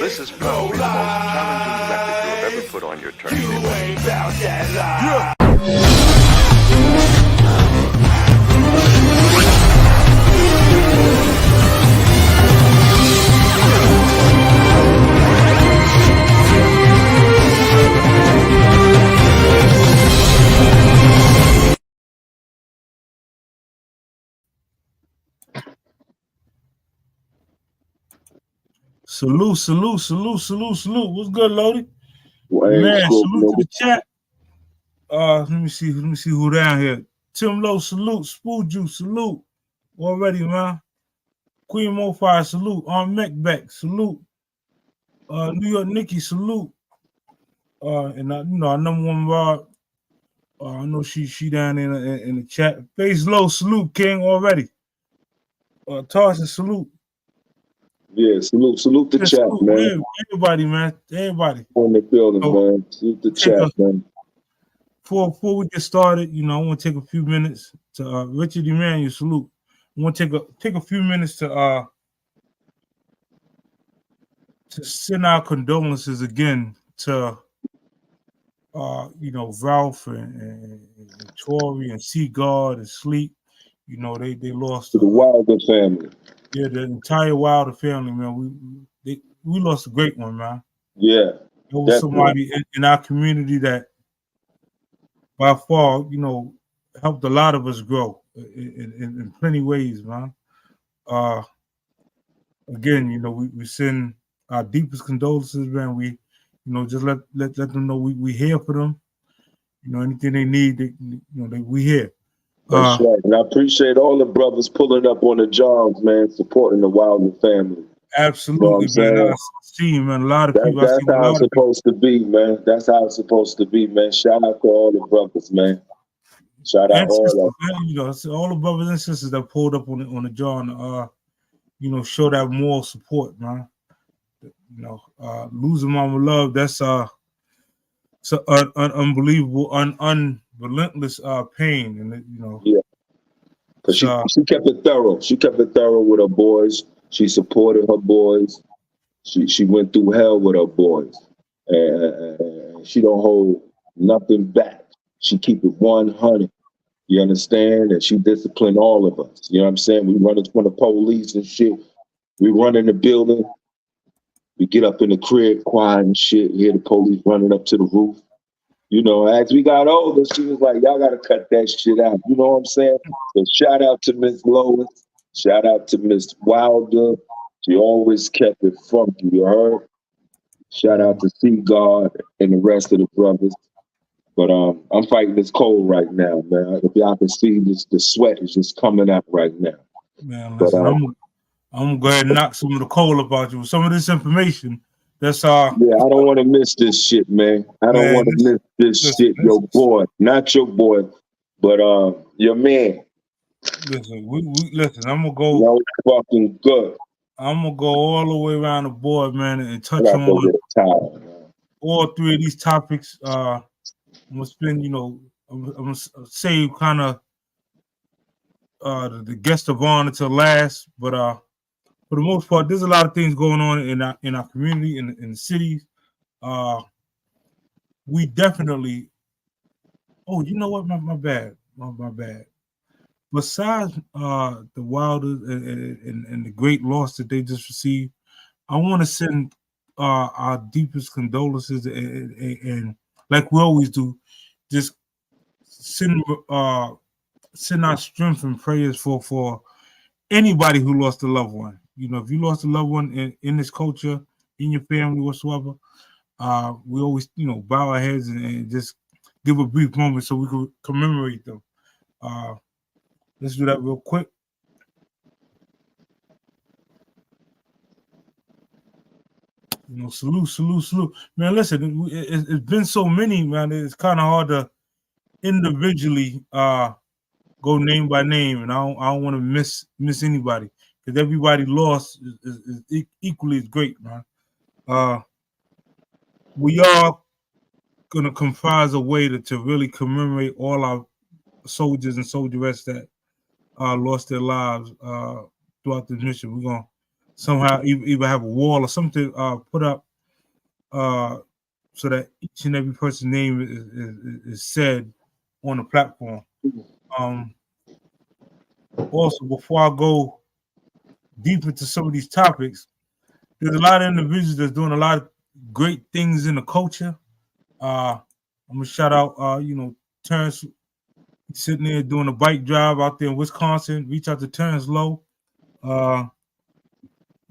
This is probably the most challenging record you have ever put on your turntable. You ain't about that life. Salute. What's good, Lodi? Well, Man, salute to the chat. Let me see who down here. Tim Lowe, salute. Spoo Juice, salute. Already, man. Queen Mofire, salute. Macbeck, salute. New York Nikki, salute. And our number one Rod. I know she down in the chat. Face Low, salute, King, already. Tarshan, salute. Yeah, salute the chat, man. Everybody, man. Everybody. On the building, man. Salute the chat, man. Before we get started, I want to take a few minutes to Richard Emmanuel, salute. I want to take a few minutes to send our condolences again to Ralph and Tori and Seagard and Sleep. They lost to the Wilder family. Yeah, the entire Wilder family, man. We lost a great one, man. Yeah. There was somebody in our community that by far, helped a lot of us grow in plenty ways, man. Again, we send our deepest condolences, man. We, just let them know we here for them. Anything they need, we here. That's right. And I appreciate all the brothers pulling up on the jobs, man, supporting the Wilder family. Absolutely, man. I see, man. A lot of people. That's how it's supposed to be, man. That's how it's supposed to be, man. Shout out to all the brothers, man. Shout out all the brothers and sisters that pulled up on the jaw and show that moral support, man. Losing Mama Love, that's it's an unbelievable, relentless pain, and yeah. Because she kept it thorough. She kept it thorough with her boys. She supported her boys. She went through hell with her boys, and she don't hold nothing back. She keep it 100. You understand? And she disciplined all of us. You know what I'm saying? We run from the police and shit. We run in the building. We get up in the crib, quiet and shit. Hear the police running up to the roof. As we got older, she was like, y'all got to cut that shit out. You know what I'm saying? So shout out to Miss Lois. Shout out to Miss Wilder. She always kept it funky, you heard? Shout out to Seagard and the rest of the brothers. But I'm fighting this cold right now, man. If y'all can see this, the sweat is just coming out right now. Man, listen, I'm going to go ahead and knock some of the cold about you. Some of this information, that's Yeah, I don't want to miss this shit, man. I don't want to miss this shit. Your boy, not your boy, but your man. Listen, listen. I'm gonna go. Fucking good. I'm gonna go all the way around the board, man, and touch on all three of these topics. I'm gonna spend, I'm gonna save kind of the guest of honor to last, but for the most part, there's a lot of things going on in our community, in the cities. We definitely. Oh, you know what? My bad. My bad. Besides the Wilders and the great loss that they just received, I want to send our deepest condolences and like we always do, just send our strength and prayers for anybody who lost a loved one. If you lost a loved one in this culture, in your family whatsoever, we always, bow our heads and just give a brief moment so we can commemorate them. Let's do that real quick. Salute. Man, listen, it's been so many, man. It's kind of hard to individually go name by name, and I don't want to miss anybody because everybody lost is equally as great, man. We are gonna comprise a way to really commemorate all our soldiers and soldierettes that lost their lives throughout the mission. We're gonna somehow either have a wall or something put up so that each and every person's name is said on the platform. Also, before I go deep into some of these topics, there's a lot of individuals that's doing a lot of great things in the culture. I'm gonna shout out, Terrence sitting there doing a bike drive out there in Wisconsin. Reach out to Terrence Lowe.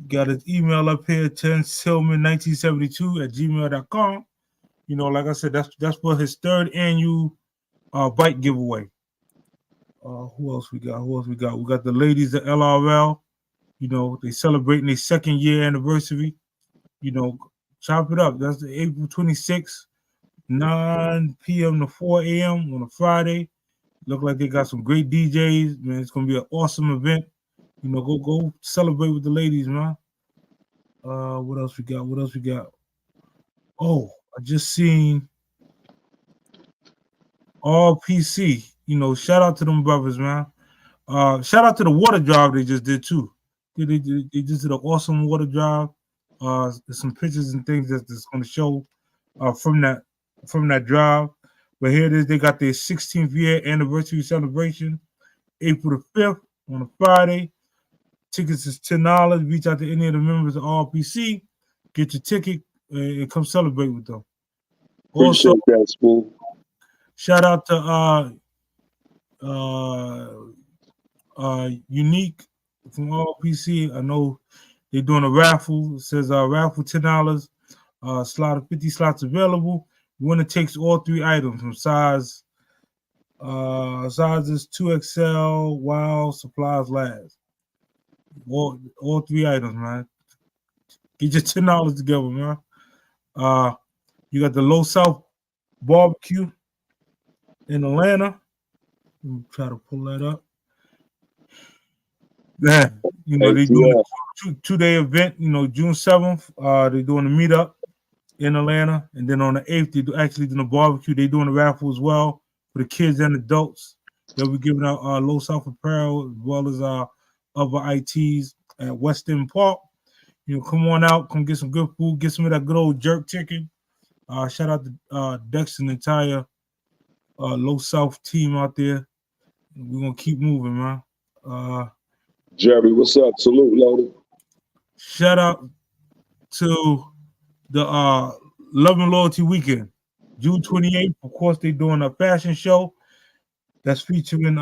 Got his email up here, terrencehillman1972@gmail.com. Like I said, that's for his 3rd annual bike giveaway. Who else we got? We got the ladies at LRL. They celebrating their 2nd year anniversary. Chop it up. That's the April 26th, 9 p.m. to 4 a.m. on a Friday. Look like they got some great DJs, man. It's gonna be an awesome event. Go celebrate with the ladies, man. What else we got? Oh, I just seen all PC. Shout out to them brothers, man. Shout out to the water drive they just did too. They just did an awesome water drive. There's some pictures and things that's going to show from that drive. But here it is. They got their 16th year anniversary celebration, April the 5th on a Friday. Tickets is $10. Reach out to any of the members of RPC, get your ticket, and come celebrate with them. Appreciate also, that, Spool. Shout out to Unique from RPC. I know they're doing a raffle. It says raffle $10. Slot of 50 slots available. Winner takes all 3 items from sizes 2XL, while supplies last. All 3 items, man. Get your $10 together, man. You got the Low South Barbecue in Atlanta. Let me try to pull that up. Yeah, they doing a 2-day event. June 7th, they're doing a meetup in Atlanta, and then on the 8th, they're actually doing a barbecue. They're doing a raffle as well for the kids and adults. They'll be giving out Low South apparel as well as other ITs at West End Park. Come on out, come get some good food, get some of that good old jerk chicken. Shout out to Dex and the entire Low South team out there. We're gonna keep moving, man. Jerry, what's up? Salute, Loaded. Shout out to the Love and Loyalty Weekend, June 28th. Of course, they're doing a fashion show that's featuring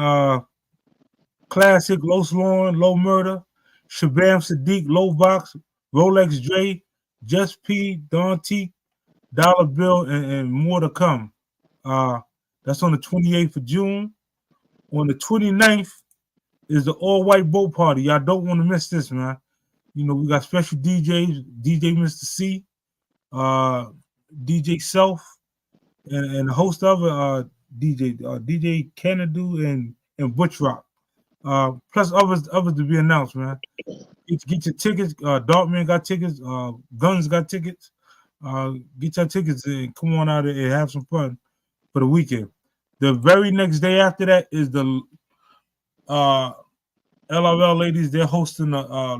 Classic, Low Lauren, Low Murder, Shabam Sadiq, Low Box, Rolex Dre, Just P, Don T, Dollar Bill, and more to come. That's on the 28th of June. On the 29th is the all-white boat party. Y'all don't want to miss this, man. We got special DJs, DJ Mr. C, DJ Self, and a host of DJ Canadu and Butch Rock. Plus others to be announced, man. Get your tickets. Darkman got tickets. Guns got tickets. Get your tickets and come on out and have some fun for the weekend. The very next day after that is the LRL ladies. They're hosting a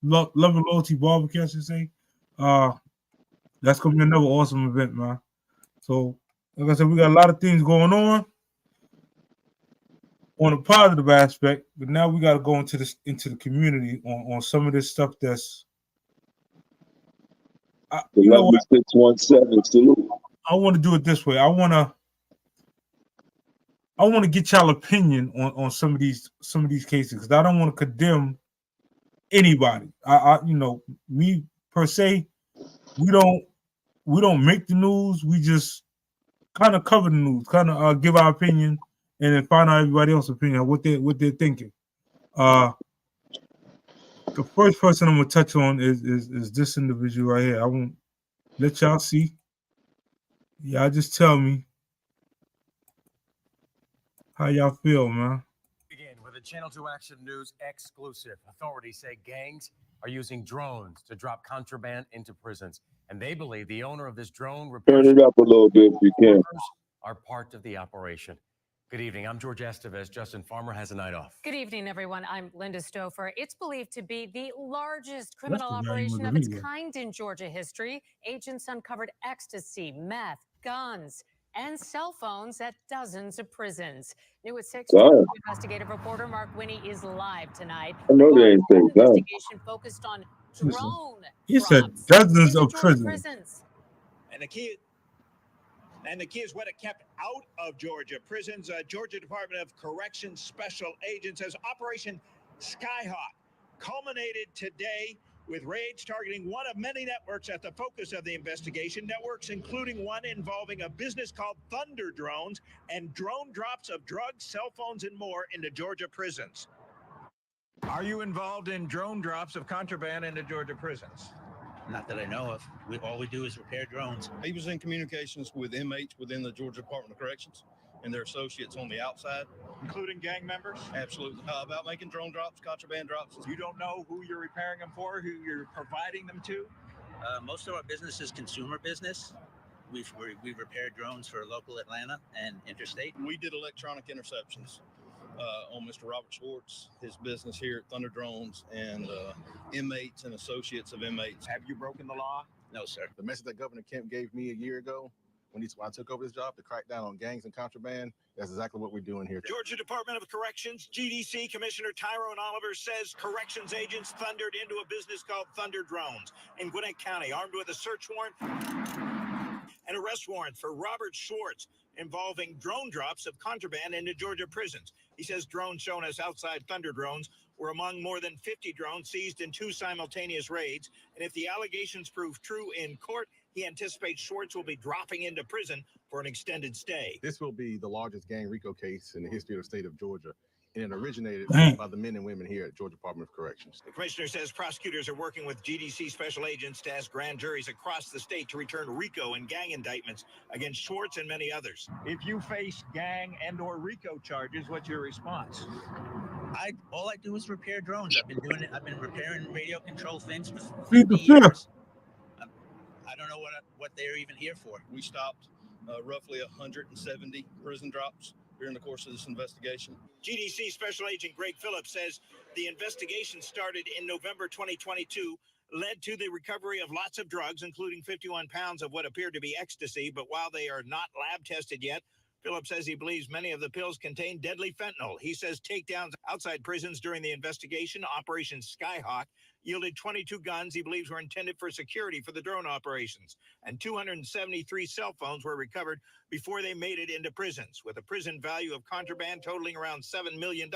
Love and Loyalty barbecue, I should say. That's gonna be another awesome event, man. So, like I said, we got a lot of things going on a positive aspect, but now we got to go into the community on some of this stuff that's. The 617 salute. I want to do it this way. I want to get y'all opinion on some of these cases, because I don't want to condemn anybody. Me per se, we don't make the news. We just kind of cover the news, kind of give our opinion, and then find out everybody else's opinion, what they're thinking. The first person I'm gonna touch on is this individual right here. I won't let y'all see. Y'all just tell me how y'all feel, man. Begin with a Channel 2 Action News exclusive. Authorities say gangs are using drones to drop contraband into prisons, and they believe the owner of this drone turn it up a little bit if you can. Are part of the operation. Good evening. I'm George Estevez. Justin Farmer has a night off. Good evening, everyone. I'm Linda Stouffer. It's believed to be the largest That's criminal the value of operation the of its video. kind in Georgia history. Agents uncovered ecstasy, meth, guns, and cell phones at dozens of prisons. New at 6, God, investigative reporter Mark Winnie is live tonight. I know they Mark, ain't saying the God. investigation focused on Listen, drone he said drops dozens into of Georgia prisons. prisons. And the key is what it kept out of Georgia prisons. Georgia Department of Corrections special agents says Operation Skyhawk culminated today with raids targeting one of many networks at the focus of the investigation. Networks including one involving a business called Thunder Drones and drone drops of drugs, cell phones, and more into Georgia prisons. Are you involved in drone drops of contraband into Georgia prisons? Not that I know of. All we do is repair drones. He was in communications with inmates within the Georgia Department of Corrections and their associates on the outside. Including gang members? Absolutely. About making drone drops, contraband drops. You don't know who you're repairing them for, who you're providing them to? Most of our business is consumer business. We've repaired drones for local Atlanta and interstate. We did electronic interceptions on Mr. Robert Schwartz, his business here at Thunder Drones, and inmates and associates of inmates. Have you broken the law? No, sir. The message that Governor Kemp gave me a year ago when I took over this job to crack down on gangs and contraband, that's exactly what we're doing here. Georgia Department of Corrections, GDC Commissioner Tyrone Oliver says corrections agents thundered into a business called Thunder Drones in Gwinnett County, armed with a search warrant and arrest warrant for Robert Schwartz involving drone drops of contraband into Georgia prisons. He says drones shown as outside Thunder Drones were among more than 50 drones seized in 2 simultaneous raids. And if the allegations prove true in court, he anticipates Schwartz will be dropping into prison for an extended stay. This will be the largest gang RICO case in the history of the state of Georgia, and it originated Dang. by the men and women here at Georgia Department of Corrections. The commissioner says prosecutors are working with GDC special agents to ask grand juries across the state to return RICO and gang indictments against Schwartz and many others. If you face gang and or RICO charges, what's your response? All I do is repair drones. I've been doing it. I've been repairing radio control things for Plead the 50 years. I don't know what they're even here for. We stopped roughly 170 prison drops during the course of this investigation. GDC Special Agent Greg Phillips says the investigation started in November 2022, led to the recovery of lots of drugs, including 51 pounds of what appeared to be ecstasy. But while they are not lab tested yet, Phillips says he believes many of the pills contain deadly fentanyl. He says takedowns outside prisons during the investigation, Operation Skyhawk, yielded 22 guns he believes were intended for security for the drone operations, and 273 cell phones were recovered before they made it into prisons, with a prison value of contraband totaling around $7 million.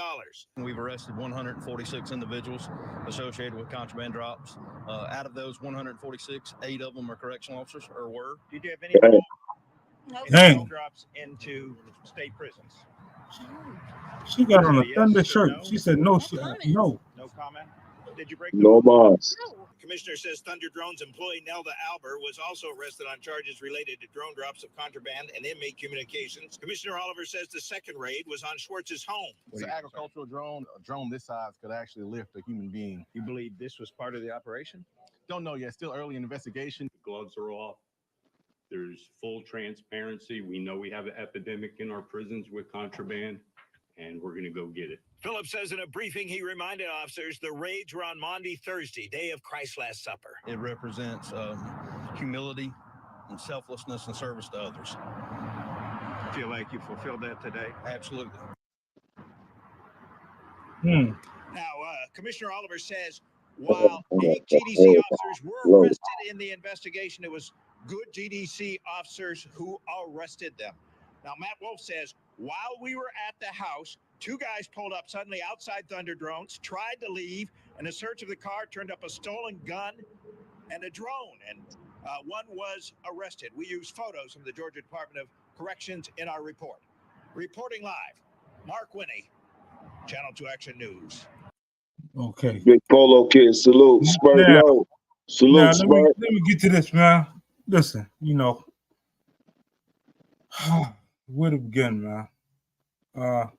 We've arrested 146 individuals associated with contraband drops. Out of those 146, 8 of them are correctional officers, or were. Did you have any role in Dang. drone drops into state prisons? She got on a Yes Thunder or shirt. no? She said no. No. No comment? Did you break the No law? mas. Commissioner says Thunder Drones employee Nelda Albert was also arrested on charges related to drone drops of contraband and inmate communications. Commissioner Oliver says the second raid was on Schwartz's home. It's an agricultural drone. A drone this size could actually lift a human being. You believe this was part of the operation? Don't know yet. Still early in the investigation. The gloves are off. There's full transparency. We know we have an epidemic in our prisons with contraband, and we're going to go get it. Phillips says in a briefing he reminded officers the raids were on Maundy Thursday, day of Christ's Last Supper. It represents humility and selflessness and service to others. Feel like you fulfilled that today? Absolutely. Hmm. Now, Commissioner Oliver says while 8 GDC officers were arrested in the investigation, it was good GDC officers who arrested them. Now, Matt Wolf says, while we were at the house, 2 guys pulled up suddenly outside Thunder Drones, tried to leave, and a search of the car turned up a stolen gun and a drone, and one was arrested. We used photos from the Georgia Department of Corrections in our report. Reporting live, Mark Winnie, Channel 2 Action News. Okay. Big Polo Kid, salute. Spurt Now- low. Salute, Now, let Spurt. me get to this, man. Listen, where to begin, man?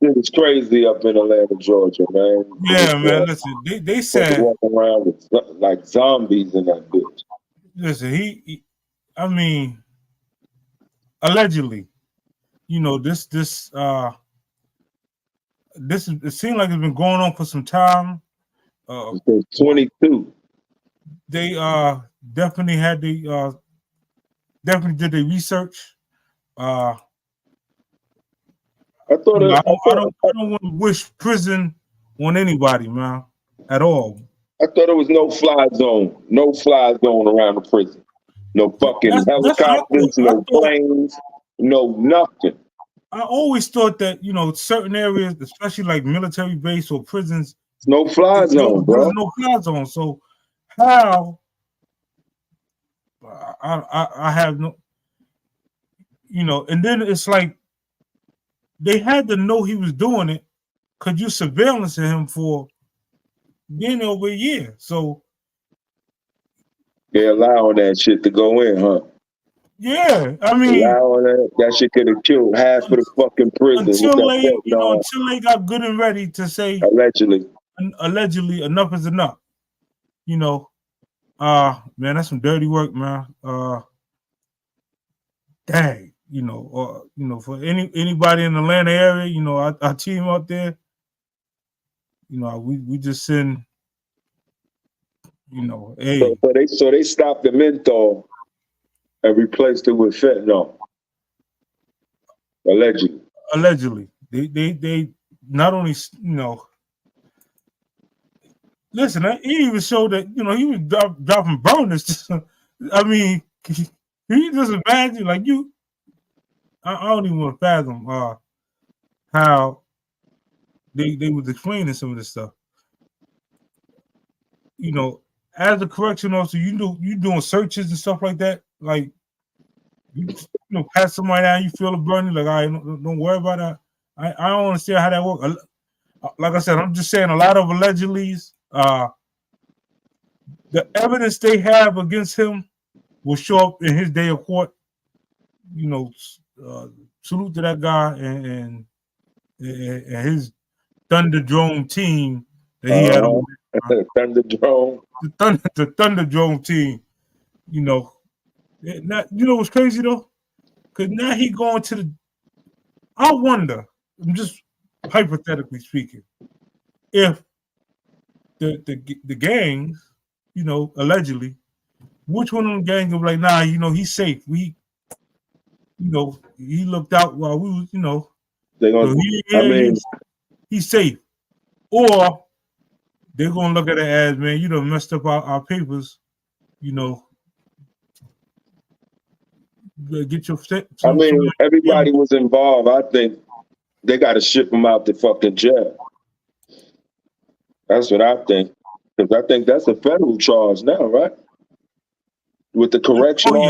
It's crazy up in Atlanta, Georgia, man. Yeah, man. Listen, they People said, walking around with like zombies in that bitch. listen, he I mean, allegedly, this it seemed like it's been going on for some time. 22. They definitely had definitely did their research. I thought I don't want to wish prison on anybody, man, at all. I thought it was no fly zone around the prison. No fucking helicopters, no planes, no nothing. I always thought that, certain areas, especially like military base or prisons, no fly zone, bro. There's no fly zone. So how I have no, and then it's like they had to know he was doing it because you surveillancing him for being over a year. So they're allowing that shit to go in, huh? Yeah, I mean, that shit could have killed half of the fucking prison. Until they got good and ready to say allegedly enough is enough. Man, that's some dirty work, man. Dang, for anybody in the Atlanta area, our team out there, we just send, hey. So they stopped the menthol and replaced it with fentanyl. Allegedly. They not only, listen, he even showed that, he was dropping burners. I mean, he just imagine, like, I don't even want to fathom how they was explaining some of this stuff. As a correction officer, you doing searches and stuff like that. Like, pass somebody out, you feel a burning, like, all right, don't worry about that. I don't understand how that works. Like I said, I'm just saying a lot of allegedly's, the evidence they have against him will show up in his day of court. Salute to that guy and his Thunderdrome team that he had over there. Thunderdrome. The Thunderdrome team. What's crazy though? Because now he going to the. I wonder. I'm just hypothetically speaking, if the gangs, allegedly, which one of them gangs will be like, nah, he's safe. He looked out while we was, they're gonna, he's safe. Or they're gonna look at it as, man, you done messed up our papers, get your. Everybody was involved. I think they got to ship him out to fucking jail. That's what I think. Because I think that's a federal charge now, right? With the correctional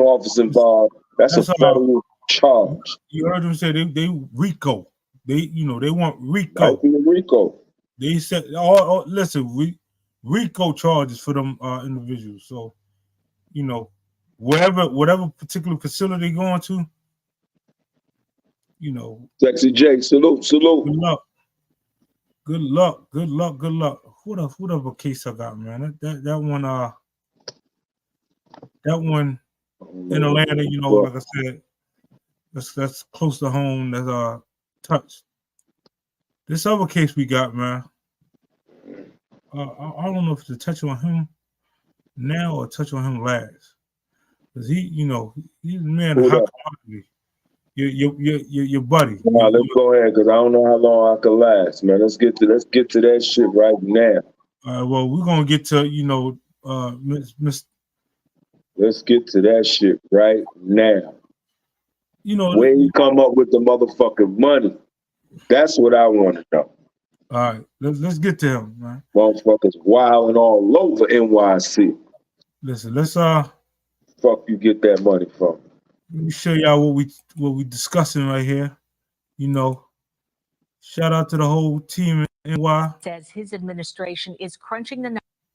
officers involved, that's a federal charge. You heard them say they RICO. They want RICO. RICO. They said, listen, RICO charges for them individuals. So, whatever particular facility they're going to, Sexy J, salute. Good luck. Whatever case I got, man. That one in Atlanta, like I said, that's close to home. That's touched. This other case we got, man. I don't know if it's a touch on him now or touch on him last. Cause he's a man of high quality. Your buddy. Nah, let's go ahead, because I don't know how long I can last, man. Let's get to that shit right now. Well, we're gonna get to Miss. Let's get to that shit right now. Where you come up with the motherfucking money? That's what I want to know. All right, let's get to him, man. Motherfuckers wilding all over NYC. Listen, let's fuck you get that money from. Let me show y'all what we discussing right here. Shout out to the whole team in NY. Says his administration is crunching the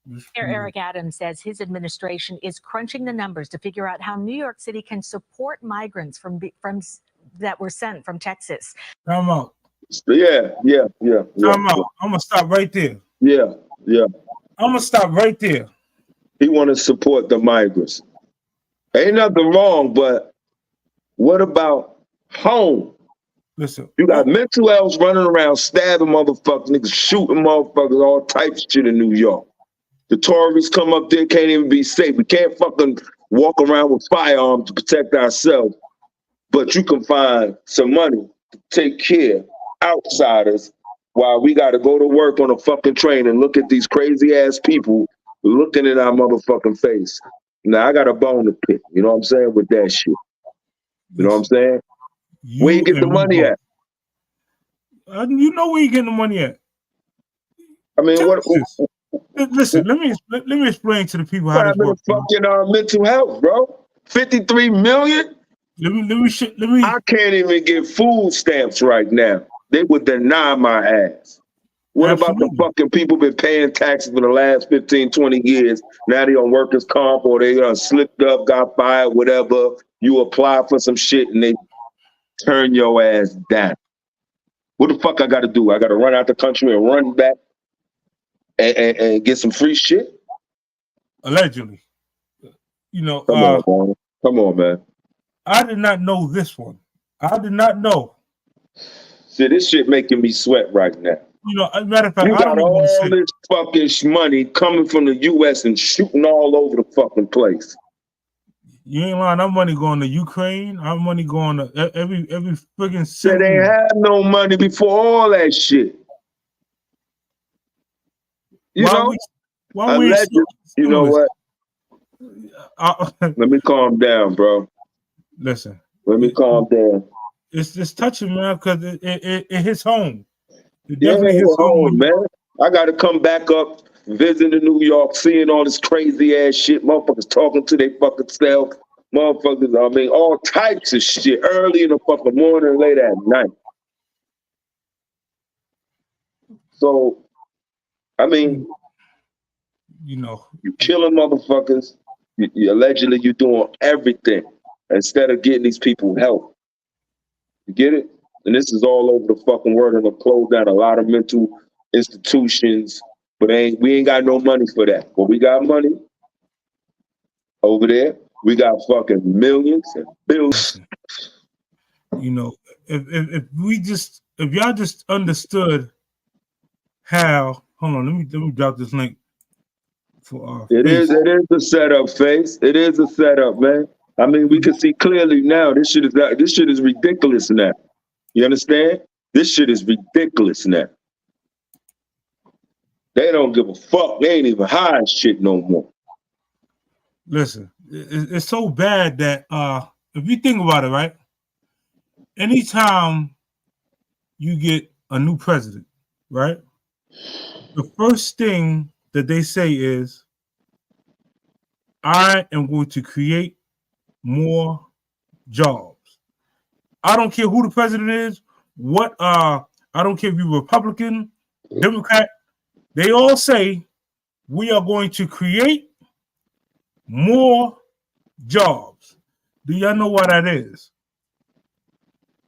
numbers. Eric Adams says his administration is crunching the numbers to figure out how New York City can support migrants from that were sent from Texas. Time out. Yeah. Time out. I'm gonna stop right there. Yeah. I'm gonna stop right there. He want to support the migrants. Ain't nothing wrong, but what about home? Listen, You got mental health running around, stabbing motherfuckers, niggas shooting motherfuckers, all types of shit in New York. The tourists come up there, can't even be safe. We can't fucking walk around with firearms to protect ourselves. But you can find some money to take care of outsiders while we got to go to work on a fucking train and look at these crazy ass people looking in our motherfucking face. Now, I got a bone to pick, you know what I'm saying, with that shit. You know what I'm saying? Where you get the money at? You know where you getting the money at. I mean, Texas. Listen, let me explain to the people how this works. Fucking mental health, bro. 53 million? Let me. I can't even get food stamps right now. They would deny my ass. What about the fucking people been paying taxes for the last 15, 20 years? Now they on workers' comp or they slipped up, got fired, whatever. You apply for some shit and they turn your ass down. What the fuck I got to do? I got to run out the country and run back and get some free shit? Allegedly. You know, come on, man. I did not know this one. I did not know. See, this shit making me sweat right now. You know, as a matter of fact, you got all this fucking money coming from the U.S. and shooting all over the fucking place. You ain't lying. Our money going to Ukraine. Our money going to every friggin' city. They ain't had no money before all that shit. You know, you know what? Let me calm down, bro. Listen. Let me calm down. It's touching, man, because it hits home. It Yeah, definitely hits home, man. I got to come back up, visiting New York, seeing all this crazy ass shit. Motherfuckers talking to their fucking self. Motherfuckers, I mean, all types of shit. Early in the fucking morning and late at night. So, I mean, you know, you killing motherfuckers. You allegedly you doing everything instead of getting these people help. You get it? And this is all over the fucking world, and they'll close down a lot of mental institutions. But we ain't got no money for that. But we got money over there. We got fucking millions and bills. You know, if y'all just understood how. Hold on, let me drop this link for It is a setup, Face. It is a setup, man. I mean, we can see clearly now. This shit is ridiculous now. You understand? This shit is ridiculous now. They don't give a fuck. They ain't even hiding shit no more. Listen, it's so bad that if you think about it, right? Anytime you get a new president, right? The first thing that they say is, I am going to create more jobs. I don't care who the president is, I don't care if you're Republican, Democrat, they all say we are going to create more jobs. Do y'all know what that is?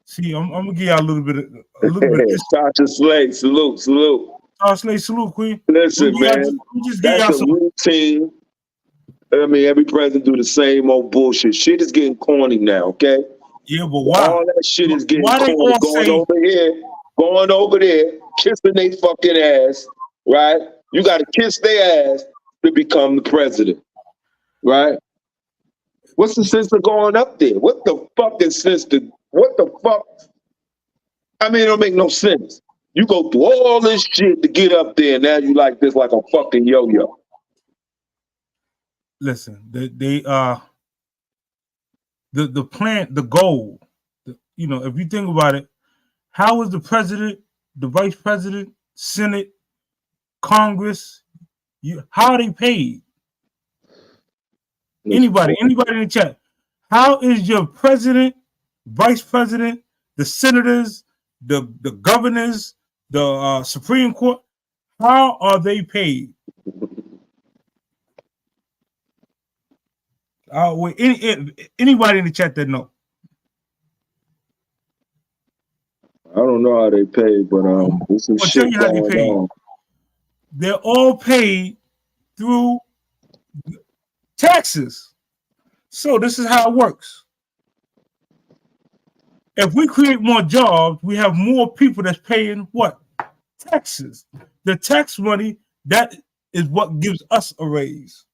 See, I'm gonna give y'all a little bit. Tasha Slade, salute. Tasha Slade, salute, Queen. Listen, man, that's a routine. I mean, every president do the same old bullshit. Shit is getting corny now, okay? Yeah, but why? All that shit is getting corny. Going over there, kissing their fucking ass, right? You got to kiss their ass to become the president, right? What's the sense of going up there? What the fucking sense what the fuck? I mean, it don't make no sense. You go through all this shit to get up there, and now you like this like a fucking yo-yo. Listen, the plan, the goal, you know, if you think about it, how is the president, the vice president, Senate, Congress, how are they paid? Anybody in the chat, how is your president, vice president, the senators, the governors, the Supreme Court, how are they paid? Anybody in the chat that know? I don't know how they pay, but this is shit going on. They're all paid through taxes. So this is how it works. If we create more jobs, we have more people that's paying what? Taxes. The tax money, that is what gives us a raise.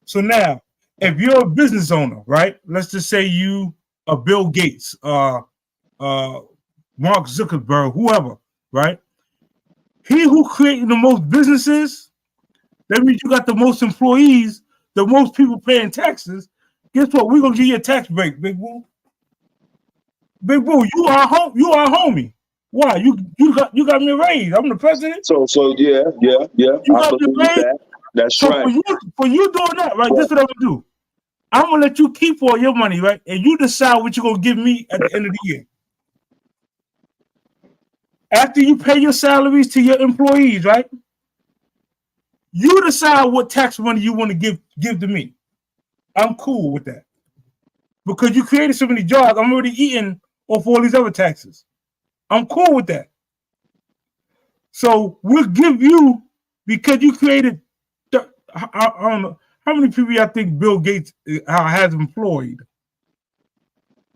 So now, if you're a business owner, right? Let's just say you are Bill Gates, Mark Zuckerberg, whoever, right? He who created the most businesses, that means you got the most employees, the most people paying taxes. Guess what? We're gonna give you a tax break, Big Boo. Big Boo, you are home. You are homie. Why? You got me a raise. I'm the president. So yeah. You I got me a believe raise. that. That's So right. for you doing that, right? This is what I'm gonna do. I'm gonna let you keep all your money, right? And you decide what you're gonna give me at the end of the year. After you pay your salaries to your employees, right? You decide what tax money you want to give to me. I'm cool with that. Because you created so many jobs, I'm already eating off all these other taxes. I'm cool with that. So we'll give you, because you created, I don't know, how many people I think Bill Gates has employed?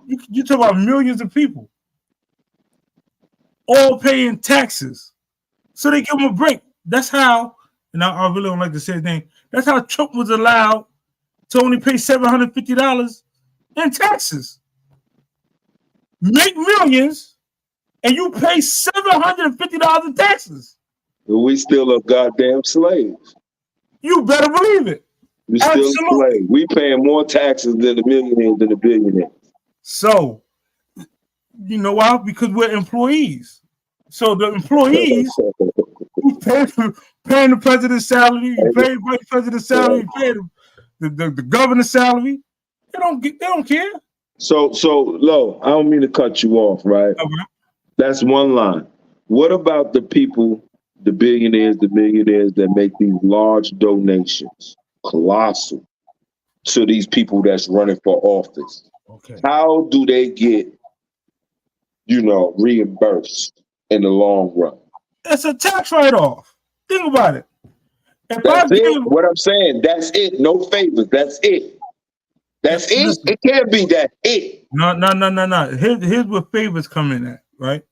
You talk about millions of people, all paying taxes. So they give them a break. That's how, and I really don't like to say his name, that's how Trump was allowed to only pay $750 in taxes. Make millions, and you pay $750 in taxes. We still are goddamn slaves. You better believe it. We still slaves. We paying more taxes than the millionaires and the billionaires. So, you know why? Because we're employees. So the employees who paying the president's salary, you pay the vice president's salary, you pay the governor's salary. They don't care. So Lo, I don't mean to cut you off, right? Okay. That's one line. What about the people, the billionaires, the millionaires that make these large donations, colossal, to these people that's running for office? Okay. How do they get, reimbursed in the long run? It's a tax write-off. Think about it. That's it. What I'm saying, that's it. No favors. That's it. That's it. Listen, it can't be that it. No. Here's where favors come in at, right?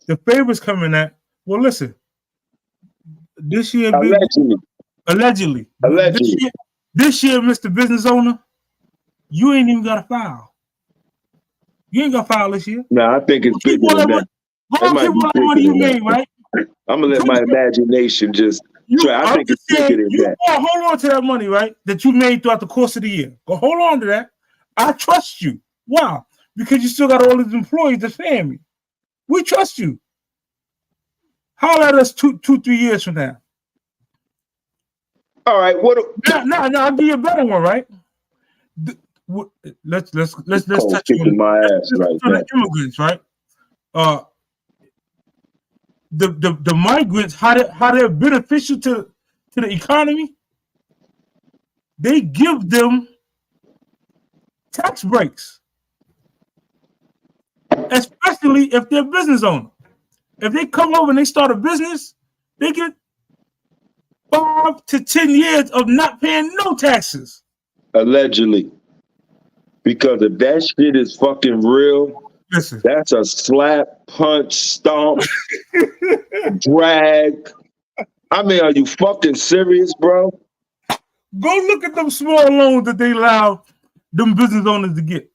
The favors come in at, well, listen. This year, allegedly. This year, Mr. Business Owner, you ain't even got to file. You ain't got to file this year. No, I think it's bigger than that. Go on, keep all that money you made, right? I'm gonna let my imagination just try. I think it's bigger than that. Hold on to that money, right? That you made throughout the course of the year. Go hold on to that. I trust you. Why? Because you still got all these employees that's paying me. We trust you. Holler at us 2-3 years from now. All right. No, I'll give you a better one, right? Let's touch on my ass right now. The immigrants, right? The migrants, how they're beneficial to the economy. They give them tax breaks, especially if they're business owners. If they come over and they start a business, they get 5 to 10 years of not paying no taxes. Allegedly. Because if that shit is fucking real, listen, that's a slap, punch, stomp, drag. I mean, are you fucking serious, bro? Go look at them small loans that they allow them business owners to get.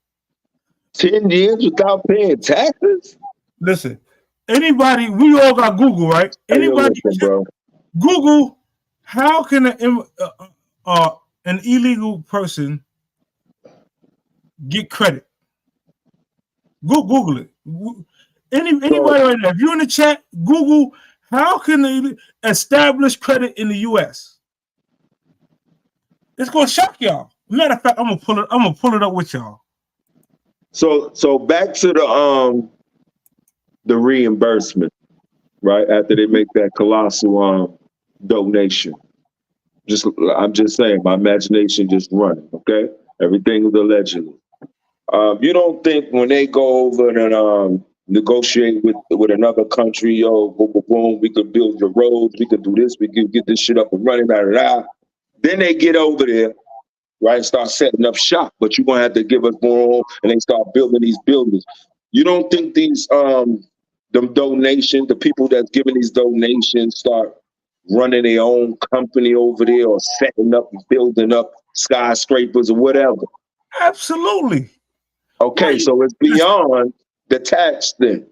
10 years without paying taxes? Listen, anybody, we all got Google, right? Anybody, bro. Google, how can an illegal person get credit? Google it. Anybody right now, if you're in the chat, Google, how can they establish credit in the U.S.? It's gonna shock y'all. Matter of fact, I'm gonna pull it up with y'all. So back to the reimbursement, right? After they make that colossal donation. I'm just saying, my imagination just running, okay? Everything is allegedly. You don't think when they go over and negotiate with another country, yo, boom, boom, boom, we could build your roads, we could do this, we could get this shit up and running, blah, blah, blah. Then they get over there, right, and start setting up shop, but you're gonna have to give us more, and they start building these buildings. You don't think these them donations, the people that's giving these donations start running their own company over there or setting up and building up skyscrapers or whatever? Absolutely. Okay, so it's beyond the tax thing.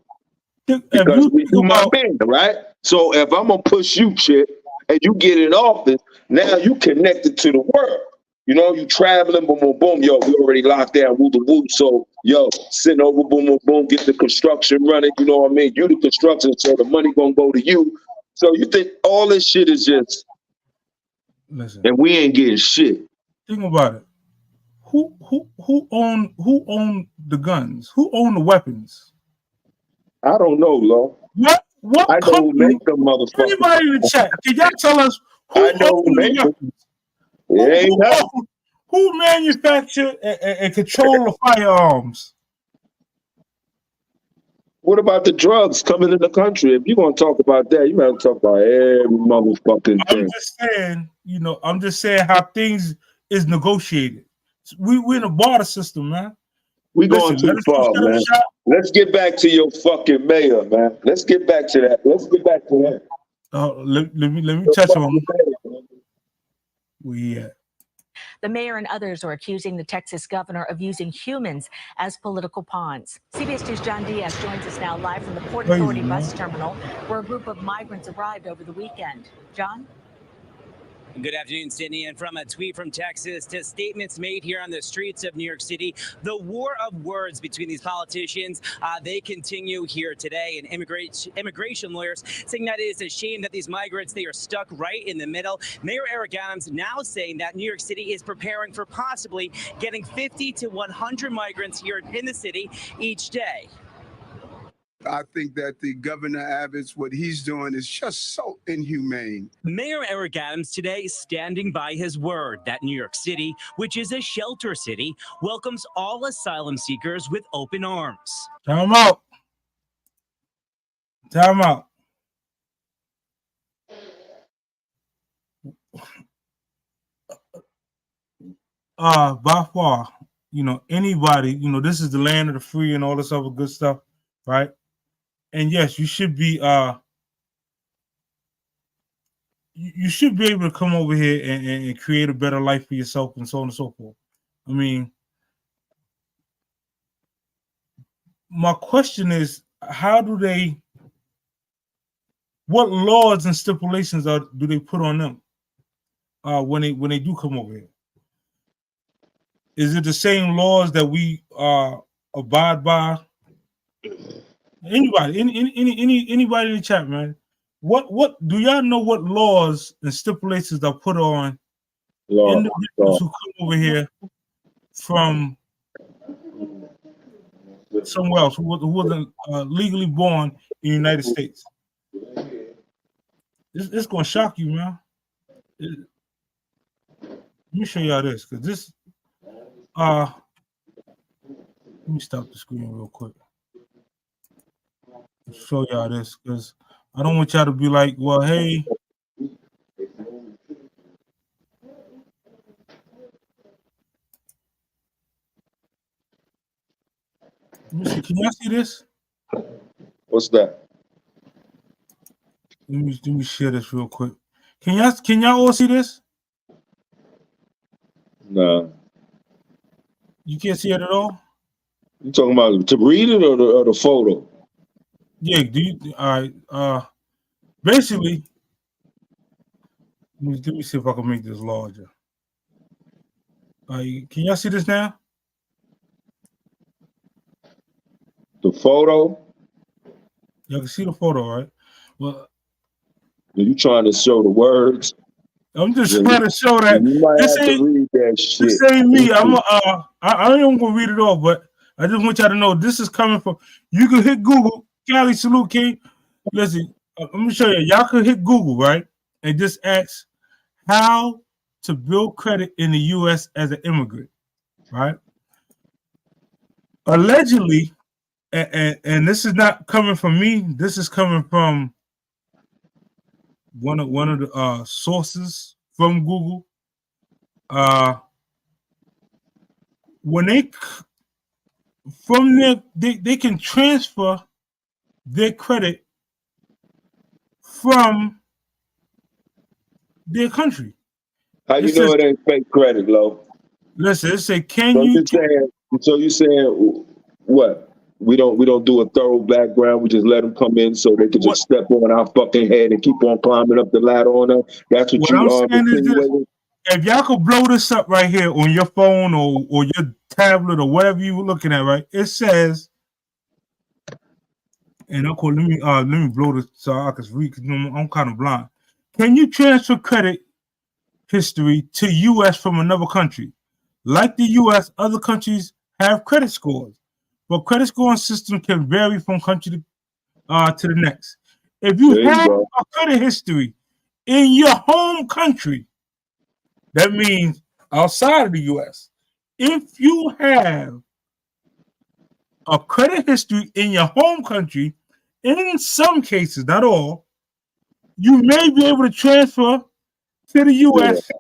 Because we do my man, right? So if I'm gonna push you shit and you get in office, now you connected to the world. You know, you traveling, boom, boom, boom. Yo, we already locked down, woo, the woo. So, yo, sitting over, boom, boom, boom, get the construction running. You know what I mean? You the construction, so the money gonna go to you. So you think all this shit is just, listen, and we ain't getting shit. Think about it. Who own the guns? Who own the weapons? I don't know, Lo. What I know company? who make them motherfuckers. Anybody in the chat? Can y'all tell us who I know who owns make the them. weapons? It ain't nothing. Who manufacture and control the firearms? What about the drugs coming in the country? If you're gonna talk about that, you better talk about every motherfucking thing. I'm just saying, I'm just saying how things is negotiated. We're in a barter system, man. We going too far, man. Let's get back to your fucking mayor, man. Let's get back to that. Let's get back to that. Let me touch on where he at. The mayor and others are accusing the Texas governor of using humans as political pawns. CBS 2's John Diaz joins us now live from the Port Authority bus terminal, where a group of migrants arrived over the weekend. John? Good afternoon, Sydney. And from a tweet from Texas to statements made here on the streets of New York City, the war of words between these politicians, they continue here today. And immigration lawyers saying that it is a shame that these migrants, they are stuck right in the middle. Mayor Eric Adams now saying that New York City is preparing for possibly getting 50 to 100 migrants here in the city each day. I think that the Governor Abbott's, what he's doing is just so inhumane. Mayor Eric Adams today standing by his word that New York City, which is a shelter city, welcomes all asylum seekers with open arms. Time out. Time out. By far, anybody, this is the land of the free and all this other good stuff, right? And yes, you should be you should be able to come over here and create a better life for yourself and so on and so forth. I mean, my question is, what laws and stipulations do they put on them when they do come over here? Is it the same laws that we abide by? Anybody in the chat, man. What do y'all know what laws and stipulations are put on individuals who come over here from somewhere else who wasn't legally born in the United States? It's gonna shock you, man. Let me show y'all this, because this let me stop the screen real quick. Show y'all this, because I don't want y'all to be like, well, hey, let me see. Can y'all see this? What's that? Let me share this real quick. Can y'all all see this? No. You can't see it at all? You talking about to read it or the photo? Yeah, all right. Basically, let me see if I can make this larger. Can y'all see this now? The photo? Y'all can see the photo, right? Well, are you trying to show the words? I'm just trying to show that you might have to read that shit. This ain't me. I ain't gonna read it all, but I just want y'all to know this is coming from. You can hit Google. Cali Salute King. Listen, let me show you. Y'all can hit Google, right, and just ask how to build credit in the U.S. as an immigrant, right? Allegedly, and this is not coming from me. This is coming from one of the sources from Google. from their they can transfer their credit from their country. How you know it ain't fake credit, Lo? Listen, it say, can So you? you saying what? We don't do a thorough background. We just let them come in so they can just step on our fucking head and keep on climbing up the ladder on us. That's what you I'm are saying is this: insinuating? if y'all could blow this up right here on your phone or your tablet or whatever you were looking at, right? It says, and Uncle, let me blow this so I can read because I'm kind of blind. Can you transfer credit history to U.S. from another country? Like the U.S., other countries have credit scores, but credit scoring system can vary from country to the next. If you have a credit history in your home country, that means outside of the U.S., if you have a credit history in your home country, in some cases, not all, you may be able to transfer to the U.S.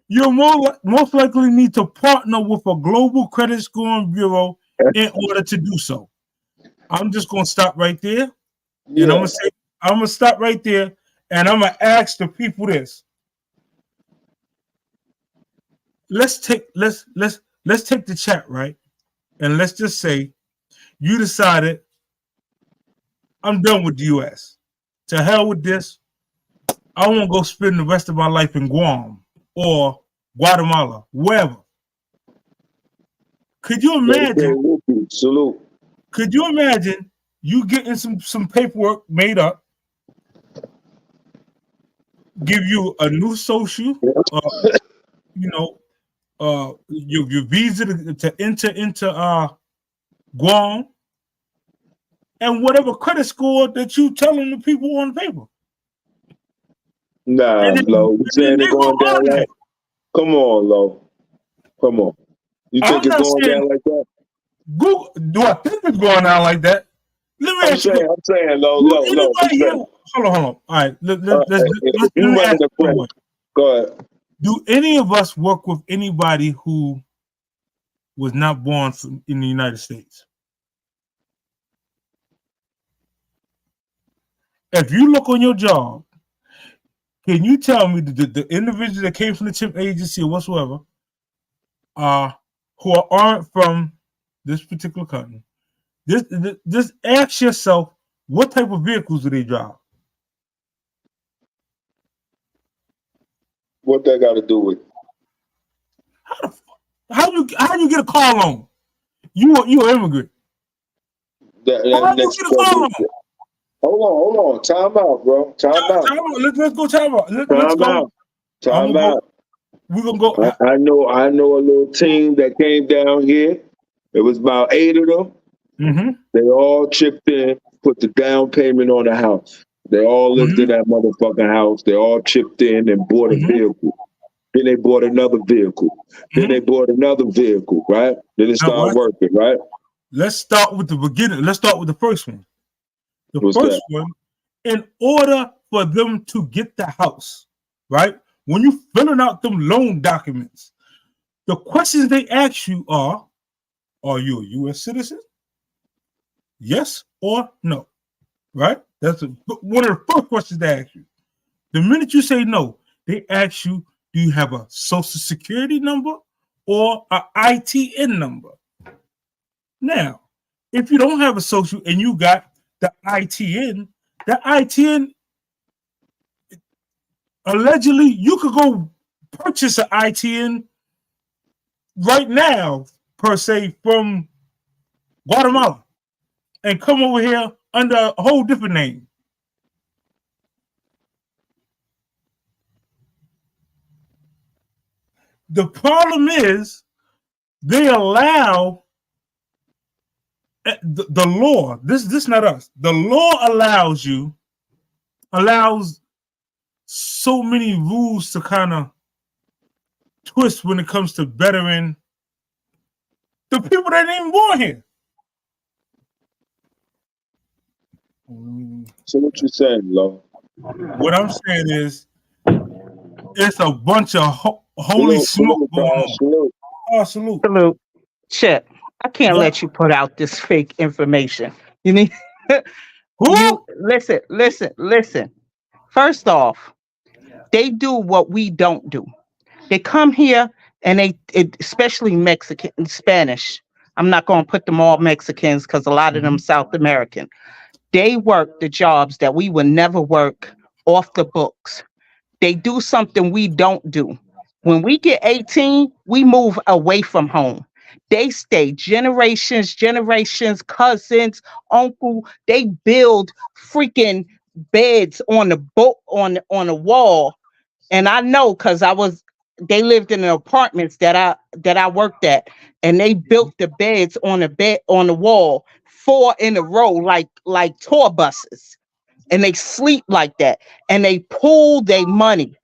You'll most likely need to partner with a global credit scoring bureau in order to do so. I'm just gonna stop right there, and I'm gonna stop right there, and I'm gonna ask the people this. Let's take the chat, right? And let's just say you decided I'm done with the US. To hell with this. I want to go spend the rest of my life in Guam or Guatemala, wherever. Could you imagine? Salute. Could you imagine you getting some paperwork made up, give you a new social, your visa to enter into Guam, and whatever credit score that you telling the people on the paper? Nah, Lo. You saying they're going down like? Come on, Lo. Come on. You think it's going down like that? Google, do I think it's going down like that? Let me ask you. I'm saying, Lo. Hold on. All right, let's ask you one way. Go ahead. Do any of us work with anybody who was not born in the United States? If you look on your job, can you tell me the individuals that came from the temp agency or whatsoever, who aren't from this particular country? Just ask yourself, what type of vehicles do they drive? What that got to do with? How you get a car loan? You an immigrant. How you get a car loan? Hold on. Time out, bro. Time out. Let's go time out. Let's go. Time out. We're gonna go. I know a little team that came down here. It was about 8 of them. Mm-hmm. They all chipped in, put the down payment on the house. They all lived in that motherfucking house. They all chipped in and bought a vehicle. Then they bought another vehicle. Then they bought another vehicle, right? Then it started working, right? Let's start with the beginning. Let's start with the first one. What's that? One, in order for them to get the house, right? When you filling out them loan documents, the questions they ask you are you a U.S. citizen? Yes or no, right? That's one of the first questions they ask you. The minute you say no, they ask you, do you have a social security number or an ITN number? Now, if you don't have a social and you got the ITN, allegedly, you could go purchase an ITN right now, per se, from Guatemala and come over here under a whole different name. The problem is they allow the law. This not us. The law allows so many rules to kind of twist when it comes to bettering the people that ain't even born here. So what you saying, Lo? What I'm saying is, it's a bunch of holy smoke going on. Salute. Salute. Salute. Chip. I can't let you put out this fake information. You need you listen. First off, they do what we don't do. They come here and especially Mexican and Spanish. I'm not going to put them all Mexicans because a lot of them South American. They work the jobs that we would never work off the books. They do something we don't do. When we get 18, we move away from home. They stay generations, cousins, uncle. They build freaking beds on the boat on the wall. And I know because they lived in the apartments that I worked at, and they built the beds on the bed on the wall, 4 in a row, like tour buses, and they sleep like that, and they pool their money.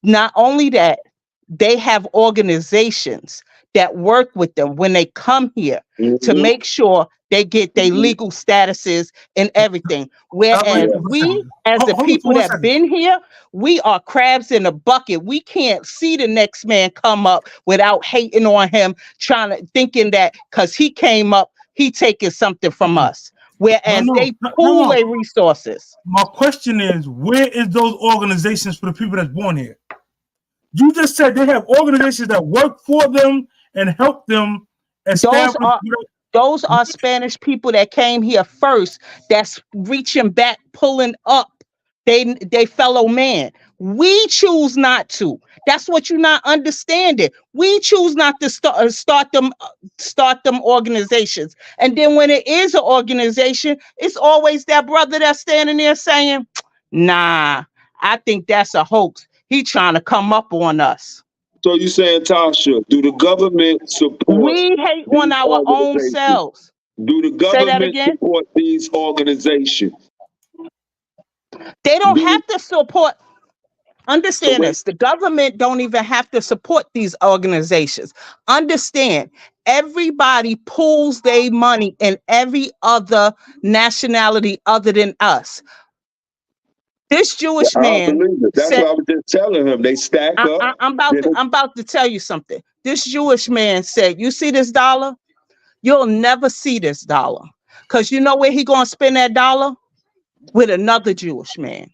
Not only that, they have organizations that work with them when they come here to make sure they get their legal statuses and everything. Whereas we, as the people that been here, we are crabs in a bucket. We can't see the next man come up without hating on him, thinking that because he came up, he taking something from us. Whereas they pool their resources. My question is, where is those organizations for the people that's born here? You just said they have organizations that work for them and help them establish. Those are Spanish people that came here first. That's reaching back, pulling up they fellow man. We choose not to. That's what you're not understanding. We choose not to start them organizations. And then when it is an organization, it's always that brother that's standing there saying, "Nah, I think that's a hoax. He trying to come up on us." So you saying, Tasha, do the government support? We hate on our own selves. Do the government support these organizations? They don't have to support. Understand this. The government don't even have to support these organizations. Understand, everybody pools their money in every other nationality other than us. This Jewish man. That's what I was just telling him. They stack up. I'm about to tell you something. This Jewish man said, "You see this dollar? You'll never see this dollar. Because you know where he gonna spend that dollar? With another Jewish man.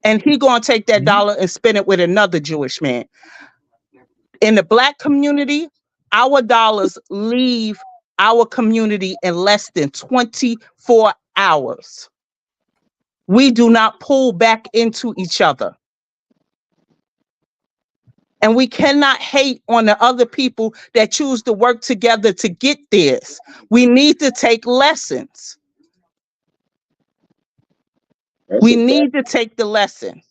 And he gonna take that dollar and spend it with another Jewish man." In the Black community, our dollars leave our community in less than 24 hours. We do not pull back into each other. And we cannot hate on the other people that choose to work together to get this. We need to take lessons. We need to take the lesson.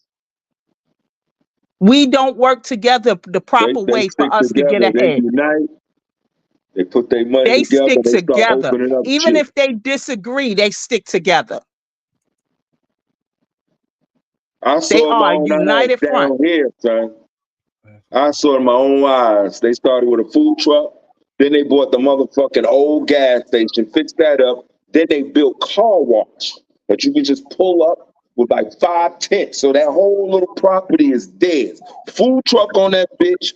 We don't work together the proper way for us to get ahead. They unite. They put their money together. They stick start together. opening up Even shit. if they disagree, they stick together. I saw my own united eyes front. down here, son. I saw it in my own eyes. They started with a food truck. Then they bought the motherfucking old gas station, fixed that up. Then they built car wash that you can just pull up with like 5 tents. So that whole little property is dead. Food truck on that bitch.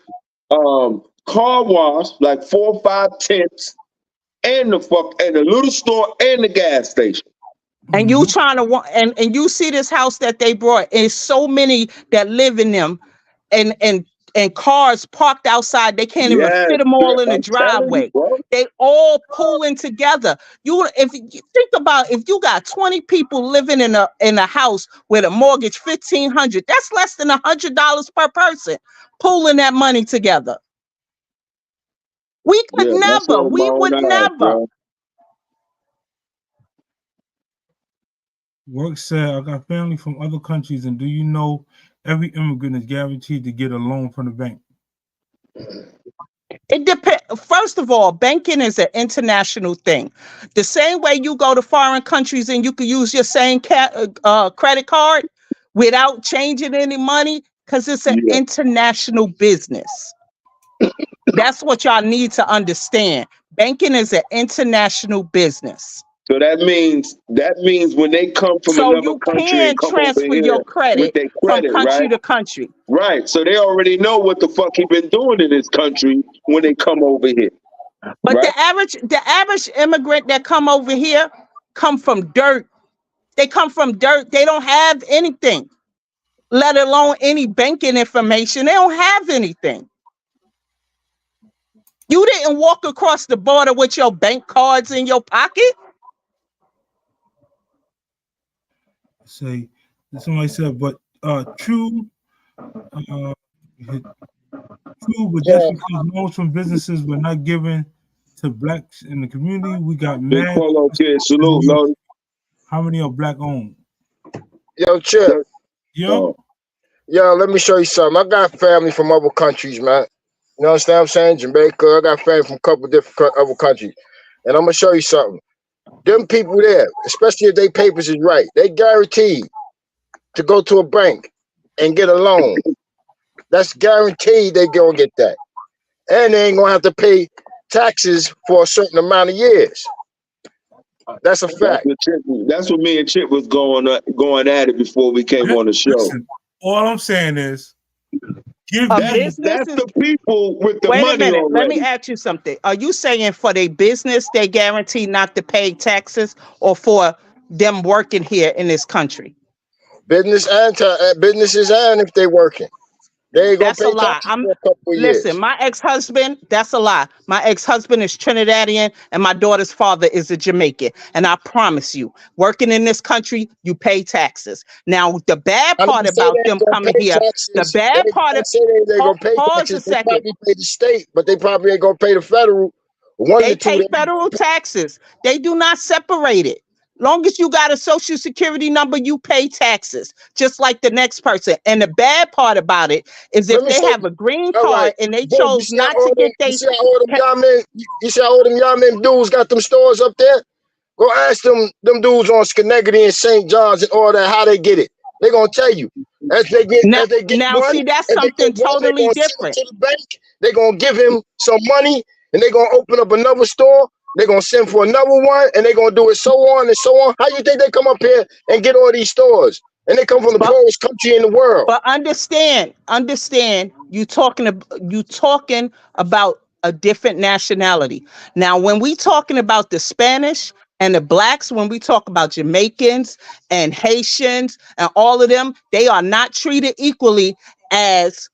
Car wash, like 4 or 5 tents, and the little store and the gas station. And you trying to and you see this house that they brought, and so many that live in them, and cars parked outside. They can't even fit them all in the driveway. They all pulling together. If you think about, if you got 20 people living in a house with a mortgage $1,500, that's less than $100 per person pulling that money together. We could never. We would never. Work said, "I got family from other countries, and do you know every immigrant is guaranteed to get a loan from the bank?" It depends. First of all, banking is an international thing. The same way you go to foreign countries and you can use your same credit card without changing any money, because it's an international business. That's what y'all need to understand. Banking is an international business. So that means when they come from another country and come transfer over here your credit, with their credit, from country right? to country. Right. So they already know what the fuck he been doing in this country when they come over here. But right? the average immigrant that come over here come from dirt. They come from dirt. They don't have anything, let alone any banking information. They don't have anything. You didn't walk across the border with your bank cards in your pocket. Say somebody said, but true, true, but just because loans from businesses were not given to blacks in the community, we got Big mad. Polo kid, salute, Lodi. How many are black owned? Yo, Chip. Yo. Yo, let me show you something. I got family from other countries, man. You know what I'm saying? Jamaica. I got family from a couple different other countries. And I'm going to show you something. Them people there, especially if their papers is right, they guaranteed to go to a bank and get a loan. That's guaranteed they going to get that. And they ain't going to have to pay taxes for a certain amount of years. That's a fact. That's what me and Chip was going at it before we came on the show. Listen, all I'm saying is, that's the people with the Wait money a minute. already. Let me ask you something. Are you saying for their business they guarantee not to pay taxes, or for them working here in this country? Businesses and if they working. They ain't gonna That's pay a lie. taxes for a couple of years. Listen, my ex-husband, that's a lie. My ex-husband is Trinidadian and my daughter's father is a Jamaican. And I promise you, working in this country, you pay taxes. Now, the bad part about them coming here, the bad part of they gonna pay pause a taxes. They second. probably pay the state, but they probably ain't gonna pay the federal. They pay federal taxes. They do not separate it. Long as you got a social security number, you pay taxes, just like the next person. And the bad part about it is if they have a green card and they chose not to get their... You see how all them y'all men dudes got them stores up there? Go ask them dudes on Schenectady and St. John's and all that, how they get it. They gonna tell you. As they get now, one, see, that's something totally different. To the bank, they gonna give him some money and they gonna open up another store. They're going to send for another one, and they're going to do it so on and so on. How you think they come up here and get all these stores? And they come from the poorest country in the world. But understand, you talking about a different nationality. Now, when we talking about the Spanish and the blacks, when we talk about Jamaicans and Haitians and all of them, they are not treated equally as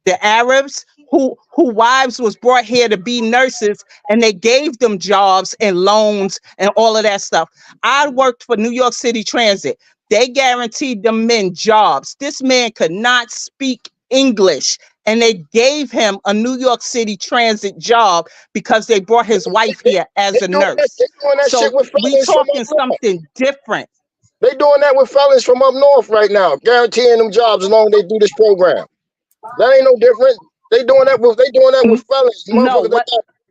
the Arabs who wives was brought here to be nurses, and they gave them jobs and loans and all of that stuff. I worked for New York City Transit. They guaranteed them men jobs. This man could not speak English, and they gave him a New York City Transit job because they brought his wife here as a nurse. So we talking something different. They doing that with felons from up north right now, guaranteeing them jobs as long as they do this program. That ain't no different. They doing that with felons. Motherfuckers that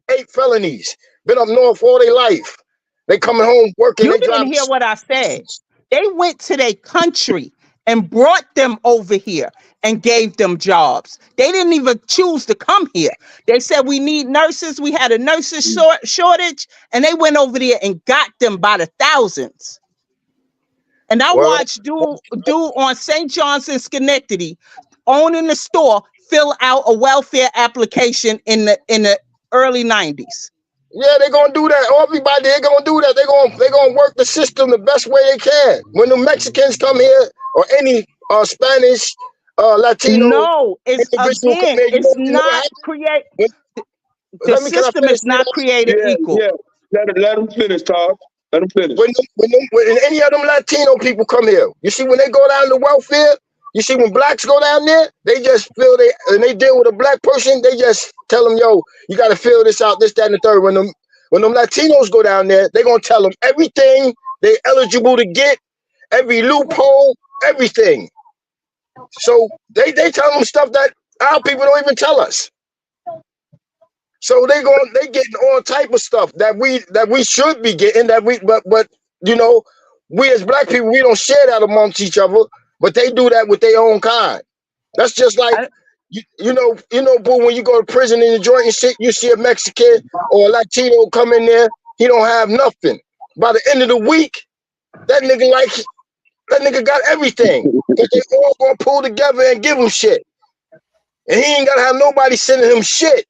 got 8 felonies. Been up north all their life. They coming home working. You didn't hear what I said. They went to their country and brought them over here and gave them jobs. They didn't even choose to come here. They said, we need nurses. We had a nurses shortage, and they went over there and got them by the thousands. And I watched dude on St. John's in Schenectady, owning the store, fill out a welfare application in the early 90s. Yeah, they're gonna do that. Everybody, they're gonna do that. They're gonna work the system the best way they can. When the Mexicans come here, or any Spanish, Latino, no, it's again, it's not create. The system is not created equal. Yeah, let them finish, Todd. Let them finish. When any of them Latino people come here, you see when they go down to welfare. You see, when blacks go down there, they just feel and they deal with a black person, they just tell them, yo, you got to fill this out, this, that, and the third. When them Latinos go down there, they're going to tell them everything they're eligible to get, every loophole, everything. So they tell them stuff that our people don't even tell us. So they getting all type of stuff that we should be getting, but you know, we as black people, we don't share that amongst each other. But they do that with their own kind. That's just like, you know, boo, when you go to prison in the joint and shit, you see a Mexican or a Latino come in there, he don't have nothing. By the end of the week, that nigga got everything. But they all gonna pull together and give him shit. And he ain't gotta have nobody sending him shit.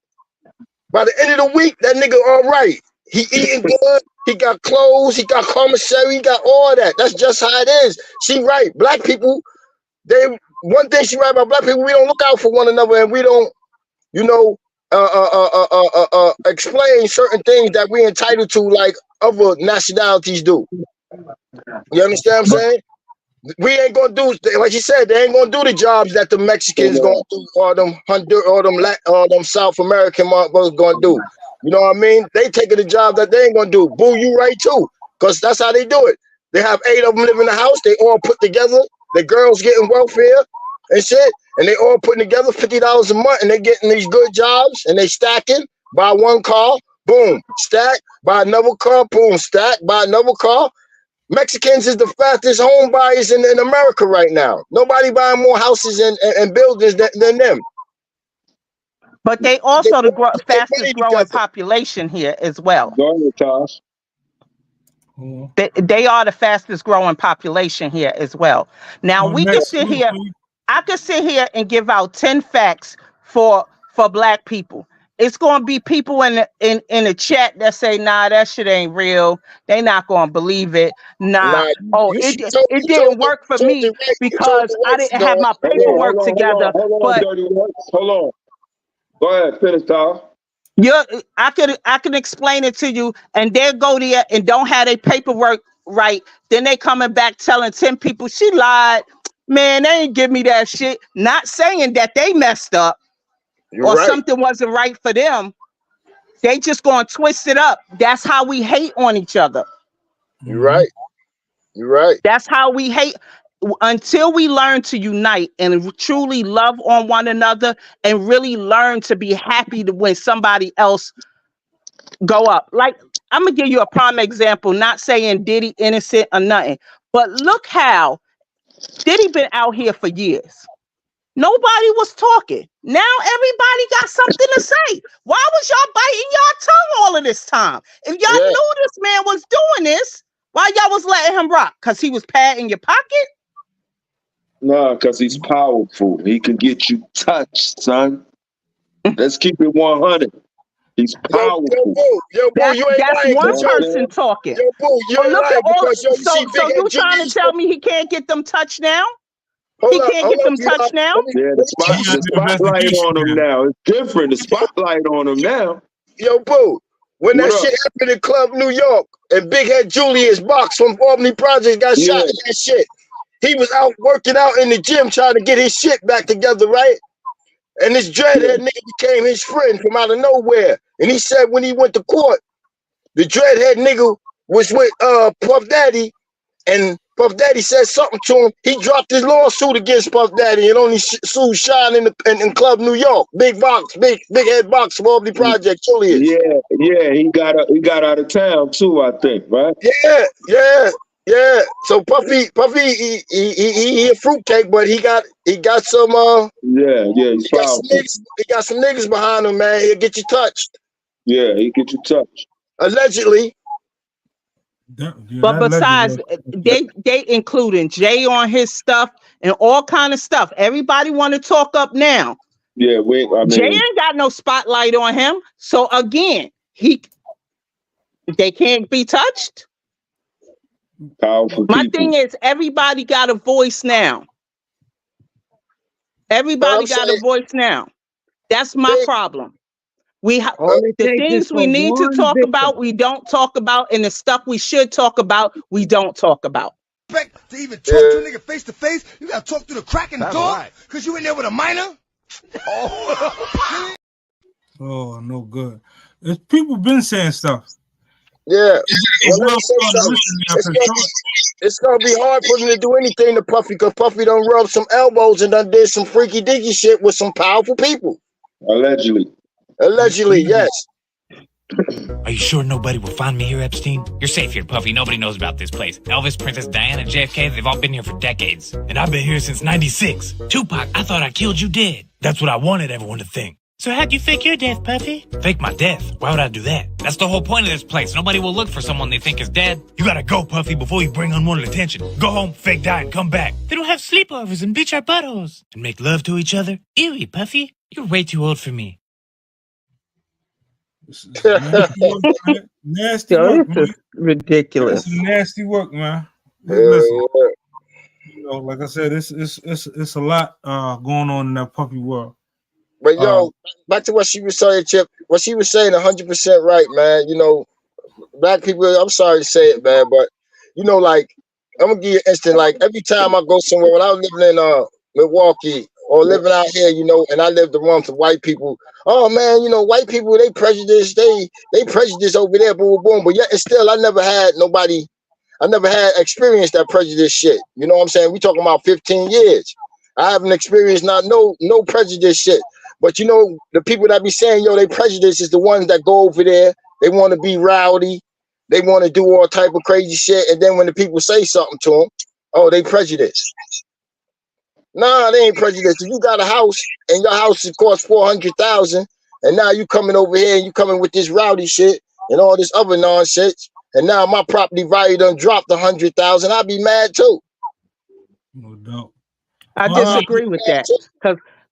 By the end of the week, that nigga all right. He eating good. He got clothes. He got commissary. He got all that. That's just how it is. She right. Black people, one thing she right about black people, we don't look out for one another, and we don't, explain certain things that we entitled to like other nationalities do. You understand what I'm saying? We ain't gonna do, like you said, they ain't gonna do the jobs that the Mexicans gonna do, or them South American motherfuckers gonna do. You know what I mean? They taking the job that they ain't gonna do. Boo, you right too, because that's how they do it. They have 8 of them live in the house. They all put together. The girls getting welfare and shit, and they all putting together $50 a month, and they getting these good jobs, and they stacking. Buy one car, boom, stack. Buy another car, boom, stack. Buy another car. Mexicans is the fastest home buyers in America right now. Nobody buying more houses and buildings than them. But they also the fastest growing population here as well. Go ahead, Tosh. They are the fastest growing population here as well. Now we can sit here. I could sit here and give out 10 facts for black people. It's gonna be people in the chat that say, nah, that shit ain't real. They not gonna believe it. It didn't work for me because I didn't have my paperwork together. But hold on. Go ahead, finish, Tosh. I can explain it to you, and they'll go there and don't have their paperwork right. Then they coming back telling 10 people she lied. Man, they ain't give me that shit. Not saying that they messed up something wasn't right for them. They just gonna twist it up. That's how we hate on each other. You're right. You're right. That's how we hate. Until we learn to unite and truly love on one another and really learn to be happy when somebody else go up. Like, I'm gonna give you a prime example, not saying Diddy innocent or nothing, but look how Diddy been out here for years. Nobody was talking. Now everybody got something to say. Why was y'all biting y'all tongue all of this time? If y'all knew this man was doing this, why y'all was letting him rock? Because he was patting your pocket? No, because he's powerful. He can get you touched, son. Let's keep it 100. He's powerful. Yo, boo, you ain't that's lying. One person talking. Yo, boo, you ain't lying because you see so you trying to tell me he can't get them touched now? He can't get them touched now? Yeah, the spotlight on him now. It's different. The spotlight on him now. Yo, boo, when that shit happened in Club New York and Big Head Julius Box from Albany Projects got shot in that shit, he was out working out in the gym trying to get his shit back together, right? And this dreadhead nigga became his friend from out of nowhere. And he said when he went to court, the dreadhead nigga was with Puff Daddy, and Puff Daddy said something to him. He dropped his lawsuit against Puff Daddy and only sued Shine in Club New York. Big Head Box from Albany Project, Julius. Yeah, he got out of town too, I think, right? Yeah. So Puffy, he a fruitcake, but he got some he's powerful. He got some niggas behind him, man. He'll get you touched. Yeah, he get you touched. Allegedly. But besides, they including Jay on his stuff and all kind of stuff. Everybody want to talk up now. Yeah, Jay ain't got no spotlight on him. So again, they can't be touched. Powerful My thing is, everybody got a voice now. Everybody got a voice now. That's my problem. The things we need to talk about, we don't talk about, and the stuff we should talk about, we don't talk about. To even talk to a nigga face to face, you gotta talk through the crack in the door because you in there with a minor. Oh, no good. People been saying stuff. Yeah, it's gonna be hard for them to do anything to Puffy because Puffy done rubbed some elbows and done did some freaky dicky shit with some powerful people. Allegedly, yes. Are you sure nobody will find me here, Epstein? You're safe here, Puffy. Nobody knows about this place. Elvis, Princess Diana, JFK, they've all been here for decades. And I've been here since '96. Tupac, I thought I killed you dead. That's what I wanted everyone to think. So how'd you fake your death, Puffy? Fake my death? Why would I do that? That's the whole point of this place. Nobody will look for someone they think is dead. You gotta go, Puffy, before you bring unwanted attention. Go home, fake die, and come back. Then we'll have sleepovers and beach our buttholes. And make love to each other. Ewy, Puffy. You're way too old for me. It's nasty work, man. Nasty Yo, work, this man. is ridiculous. It's nasty work, man. Yeah, Listen, yeah. you know, like I said, it's a lot going on in that puppy world. But yo, back to what she was saying, Chip. What she was saying, 100% right, man. You know, black people. I'm sorry to say it, man, but you know, like I'm gonna give you an instant. Like every time I go somewhere, when I was living in Milwaukee or living out here, you know, and I lived amongst the white people. Oh man, you know, white people they prejudice, they prejudice over there, boom, boom, boom. But yet, and still, I never had nobody. I never had experienced that prejudice shit. You know what I'm saying? We talking about 15 years. I haven't experienced no prejudice shit. But you know, the people that be saying, yo, they prejudice is the ones that go over there. They want to be rowdy. They want to do all type of crazy shit. And then when the people say something to them, oh, they prejudice. Nah, they ain't prejudiced. If you got a house and your house costs $400,000, and now you coming over here and you coming with this rowdy shit and all this other nonsense, and now my property value done dropped 100,000, I'd be mad too. No doubt. I disagree with that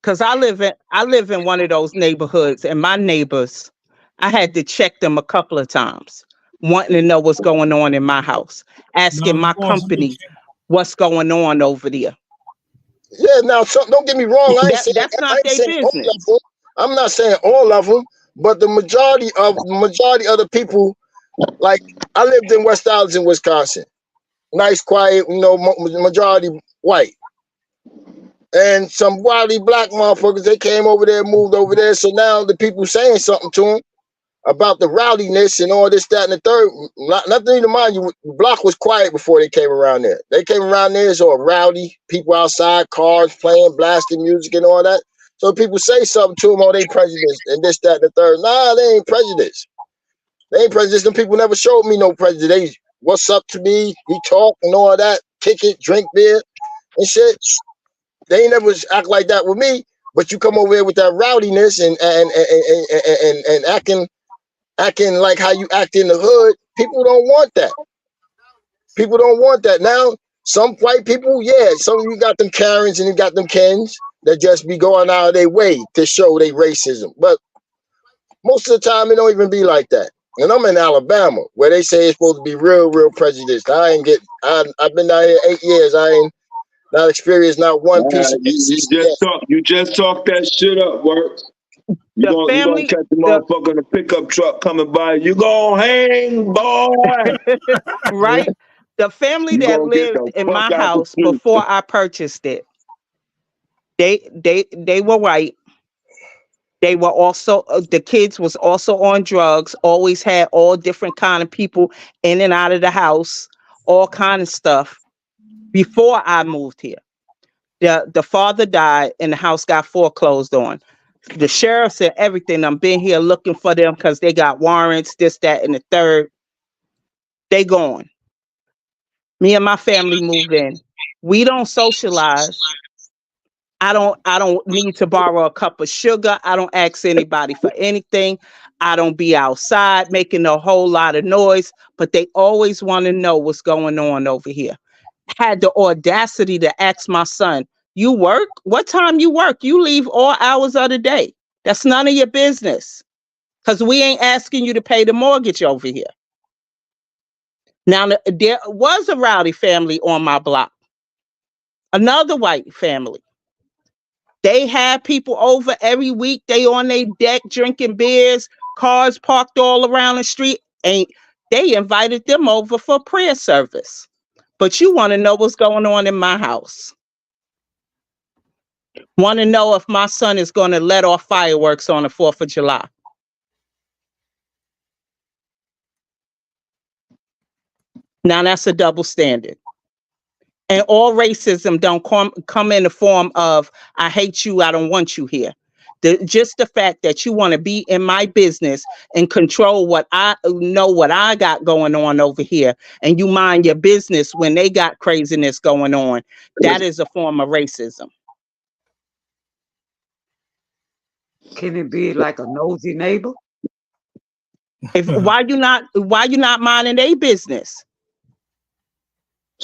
because I live in one of those neighborhoods, and my neighbors, I had to check them a couple of times, wanting to know what's going on in my house, asking my company what's going on over there. Yeah, now don't get me wrong. That's not their business. I'm not saying all of them, but the majority of the people, like I lived in West Allis in Wisconsin, nice, quiet, you know, majority white, and some wildly black motherfuckers. They came over there, moved over there. So now the people saying something to them about the rowdiness and all this, that, and the third. Nothing to mind you. The block was quiet before they came around there. They came around there, so rowdy people outside, cars playing, blasting music and all that. So people say something to them, oh, they prejudiced and this, that, and the third. Nah, they ain't prejudiced. They ain't prejudiced. Them people never showed me no prejudice. They, what's up to me? We talk and all that. Kick it, drink beer and shit. They ain't never act like that with me. But you come over here with that rowdiness and acting like how you act in the hood. People don't want that. People don't want that. Now, some white people, yeah, some of you got them Karens and you got them Kens that just be going out of their way to show their racism. But most of the time, it don't even be like that. And I'm in Alabama, where they say it's supposed to be real prejudiced. I've been down here 8 years. I ain't not experienced not one piece of you just talk that shit up, work. You gonna catch the motherfucker in a pickup truck coming by. You gonna hang, boy. Right? The family that lived in my house before I purchased it, they were white. They were also, the kids was also on drugs, always had all different kind of people in and out of the house, all kind of stuff before I moved here. The father died and the house got foreclosed on. The sheriff said everything. I'm been here looking for them because they got warrants, this, that, and the third. They gone. Me and my family moved in. We don't socialize. I don't need to borrow a cup of sugar. I don't ask anybody for anything. I don't be outside making a whole lot of noise, but they always want to know what's going on over here. Had the audacity to ask my son, you work? What time you work? You leave all hours of the day. That's none of your business. Because we ain't asking you to pay the mortgage over here. Now, there was a rowdy family on my block. Another white family. They had people over every week. They on their deck drinking beers, cars parked all around the street. And they invited them over for prayer service. But you want to know what's going on in my house. Want to know if my son is going to let off fireworks on the 4th of July. Now that's a double standard. And all racism don't come in the form of, I hate you, I don't want you here. Just the fact that you want to be in my business and control what I got going on over here, and you mind your business when they got craziness going on, that is a form of racism. Can it be like a nosy neighbor? Why you not minding their business?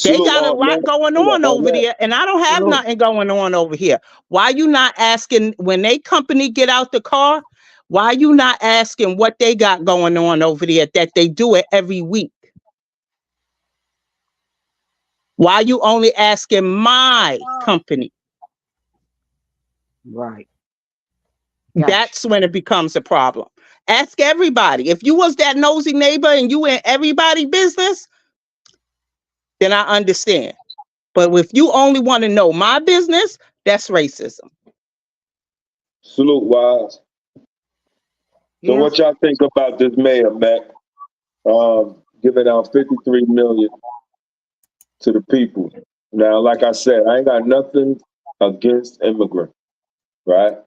They got a lot going on over there, and I don't have nothing going on over here. Why you not asking when they company get out the car? Why you not asking what they got going on over there that they do it every week? Why you only asking my company? Right. That's when it becomes a problem. Ask everybody. If you was that nosy neighbor and you in everybody's business, then I understand. But if you only want to know my business, that's racism. Salute, Wise. So what y'all think about this mayor, Mac, giving out $53 million to the people? Now, like I said, I ain't got nothing against immigrants, right?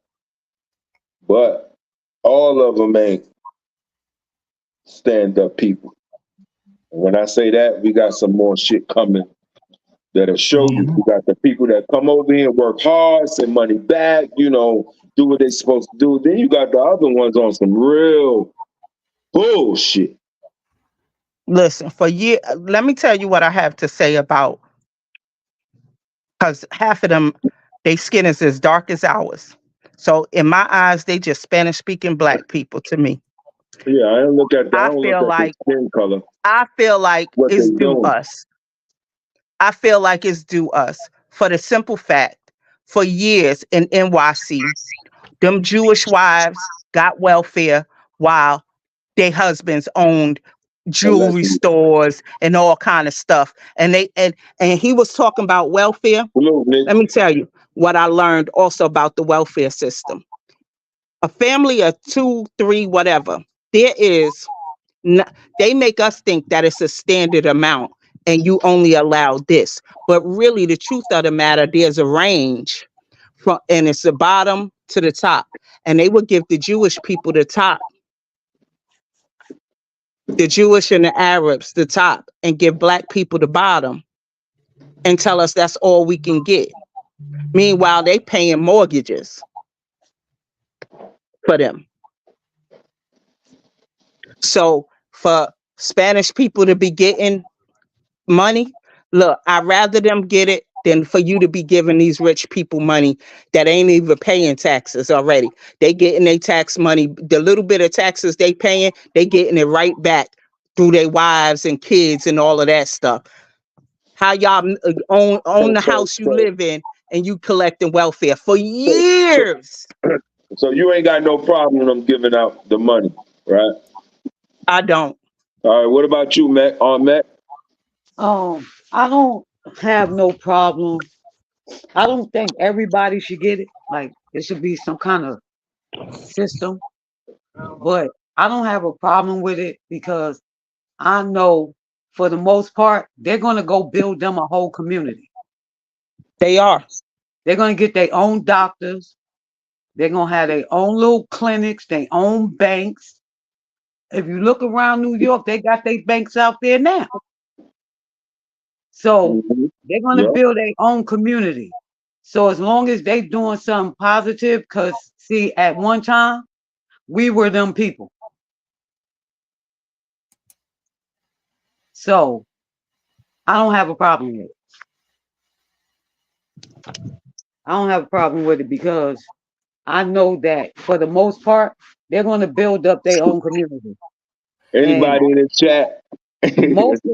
But all of them ain't stand-up people. And when I say that, we got some more shit coming that'll show you. We got the people that come over here and work hard, send money back, you know, do what they're supposed to do. Then you got the other ones on some real bullshit. Listen, for years, let me tell you what I have to say about, because half of them, their skin is as dark as ours. So in my eyes, they just Spanish-speaking black people to me. Yeah, I don't look at that. I don't feel look at like their skin color. I feel like What it's they due doing. us. I feel like it's due us for the simple fact, for years in NYC, them Jewish wives got welfare while their husbands owned jewelry stores and all kind of stuff. And he was talking about welfare. Let me tell you what I learned also about the welfare system. A family of 2, 3, whatever, they make us think that it's a standard amount and you only allow this. But really, the truth of the matter, there's a range and it's the bottom to the top. And they would give the Jewish people the top, the Jewish and the Arabs the top, and give black people the bottom and tell us that's all we can get. Meanwhile, they paying mortgages for them. So for Spanish people to be getting money, look, I'd rather them get it than for you to be giving these rich people money that ain't even paying taxes already. They getting their tax money, the little bit of taxes they paying, they getting it right back through their wives and kids and all of that stuff. How y'all own the house you live in and you collecting welfare for years. So you ain't got no problem with them giving out the money, right? I don't. All right, what about you, Mac? Mac? I don't have no problem. I don't think everybody should get it. Like, it should be some kind of system. But I don't have a problem with it because I know for the most part, they're going to go build them a whole community. They are. They're going to get their own doctors. They're going to have their own little clinics, their own banks. If you look around New York, they got their banks out there now. So they're going to build their own community. So as long as they doing something positive, because see, at one time, we were them people. So I don't have a problem with it. I don't have a problem with it because I know that for the most part, they're going to build up their own community. Anybody in the chat? Most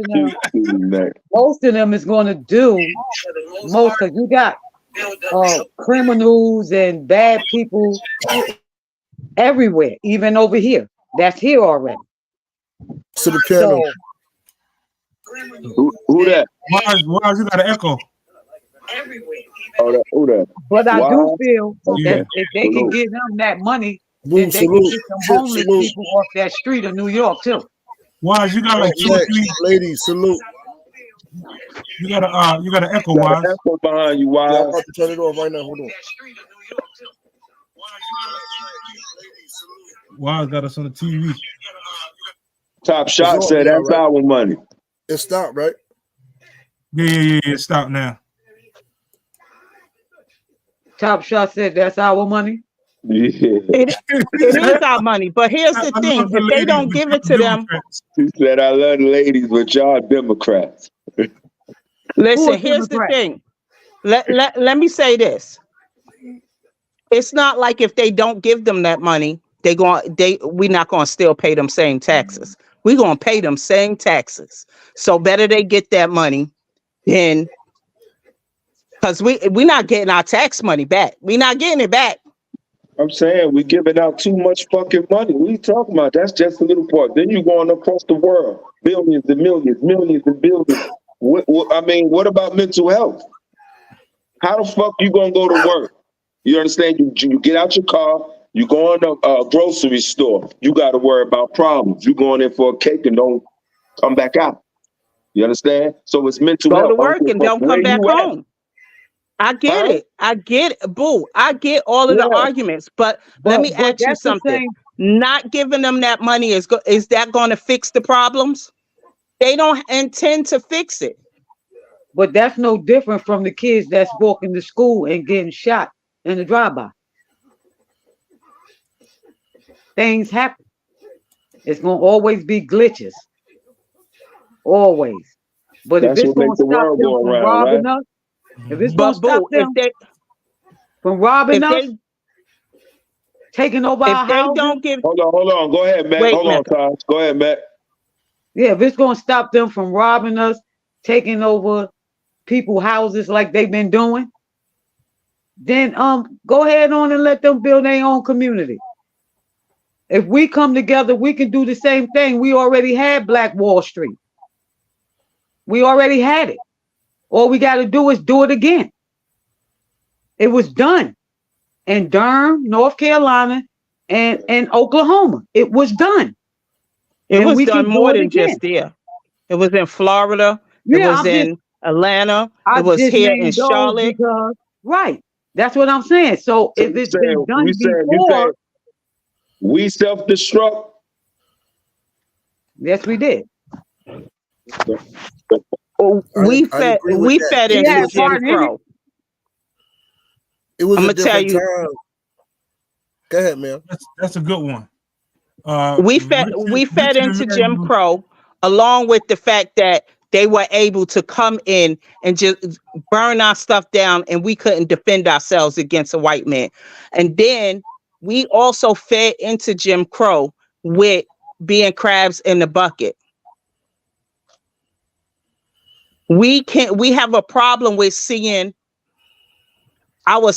of them is going to do most, because you got criminals and bad people everywhere, even over here. That's here already. To the piano. Who that? Why you got an echo? Who that? But I do feel that if they can give them that money, then they can get some homeless people off that street of New York too. Why you got like 2 or 3 ladies? Salute. You got an echo, Wise. Echo behind you, Wise. Yeah, I'm about to turn it off right now. Hold on. Wise got us on the TV. Top Shot said that's our money. It stopped, right? Yeah. Stop now. Top Shot said that's our money. Yeah. It is our money, but here's the thing: if they don't give it to them, He said, "I love the ladies, but y'all Democrats." Listen, here's the thing. Let me say this. It's not like if they don't give them that money, we're not gonna still pay them same taxes. We're gonna pay them same taxes. So better they get that money than, because we're not getting our tax money back. We're not getting it back. I'm saying we giving out too much fucking money. What are you talking about? That's just a little part. Then you going across the world, billions and millions, millions and billions. What about mental health? How the fuck you gonna go to work? You understand? You get out your car, you go in a grocery store. You got to worry about problems. You going in for a cake and don't come back out. You understand? So it's mental Go health. to work and don't Where come back you at? home. I get Huh? it. I get it. Boo. I get all of the Yeah. arguments, but let me But ask you that's the something. same. Not giving them that money is that going to fix the problems? They don't intend to fix it. But that's no different from the kids that's walking to school and getting shot in the drive-by. Things happen. It's gonna always be glitches. Always. But if That's it's what gonna makes the stop world them go from around, right? robbing us, if it's gonna But stop boo, them from robbing if us, they taking over if our they houses, don't give Hold on. Go ahead, Matt. wait, Hold on, Matt. Taj. Go ahead, Matt. yeah, if it's gonna stop them from robbing us, taking over people's houses like they've been doing, then go ahead on and let them build their own community. If we come together, we can do the same thing. We already had Black Wall Street. We already had it. All we got to do is do it again. It was done in Durham, North Carolina, and Oklahoma. It was done. It And was we done can do more it than again. just there. It was in Florida. It Yeah, was in Atlanta. It I was just here in named those Charlotte. because right. That's what I'm saying. So So if it's been done you before, saying we self-destruct? yes, we did. We I fed agree with that. we fed We It into had was Jim part in it. Crow. it was I'm a gonna tell different you, time. Go ahead, man. That's a good one. we Richard fed into and Mary Jim was, Crow, along with the fact that they were able to come in and just burn our stuff down, and we couldn't defend ourselves against a white man. And then we also fed into Jim Crow with being crabs in the bucket. We have a problem with seeing our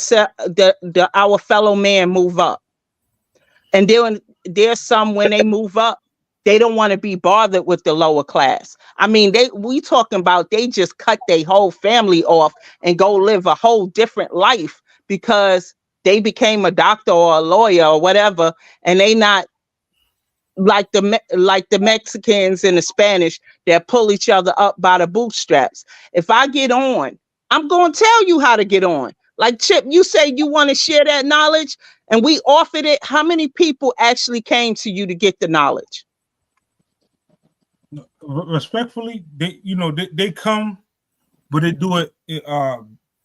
our fellow man move up. And then there's some, when they move up, they don't want to be bothered with the lower class. I mean, we talking about they just cut their whole family off and go live a whole different life because they became a doctor or a lawyer or whatever, and they not like the Mexicans and the Spanish that pull each other up by the bootstraps. If I get on, I'm going to tell you how to get on. Like Chip, you say you want to share that knowledge, and we offered it. How many people actually came to you to get the knowledge? respectfully, they come, but they do it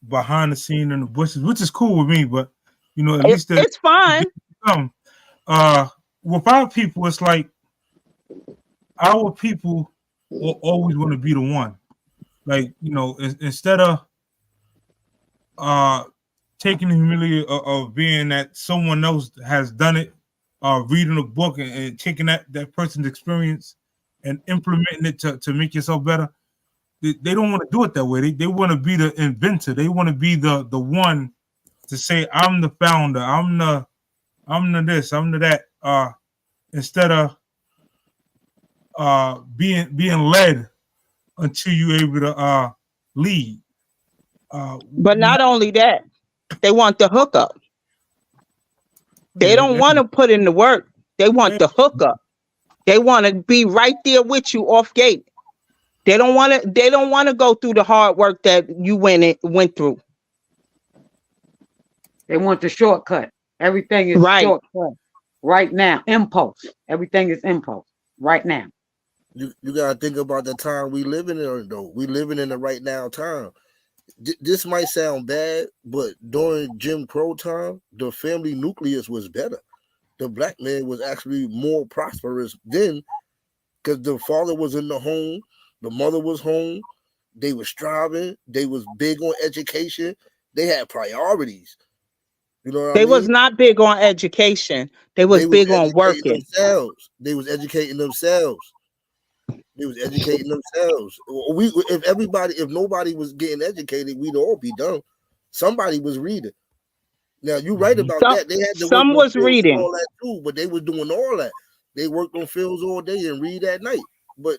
behind the scene in the bushes, which is cool with me. But at least it's fine. they come. With our people, it's like our people will always want to be the one. Like instead of taking the humility of being that someone else has done it, reading a book and taking that person's experience and implementing it to make yourself better. They don't want to do it that way. They want to be the inventor. They want to be the one to say, I'm the founder, I'm the this, I'm the that, instead of being led until you're able to lead. But not only that, they want the hookup. They don't want to put in the work. They want the hookup. They want to be right there with you off gate. They don't want to. They don't want to go through the hard work that you went through. They want the shortcut. Everything is Right. shortcut right now. Impulse. Everything is impulse right now. You gotta think about the time we living in, though. We living in the right now time. This might sound bad, but during Jim Crow time, the family nucleus was better. The black man was actually more prosperous then because the father was in the home, the mother was home, they were striving, they was big on education, they had priorities. You know what They I mean? was not big on education. They was big on working. themselves. They was educating themselves. They was educating themselves. If nobody was getting educated, we'd all be done. Somebody was reading. Now you're right about that. They had to work Some on was fields reading. and all that too, but they was doing all that. They worked on fields all day and read at night. But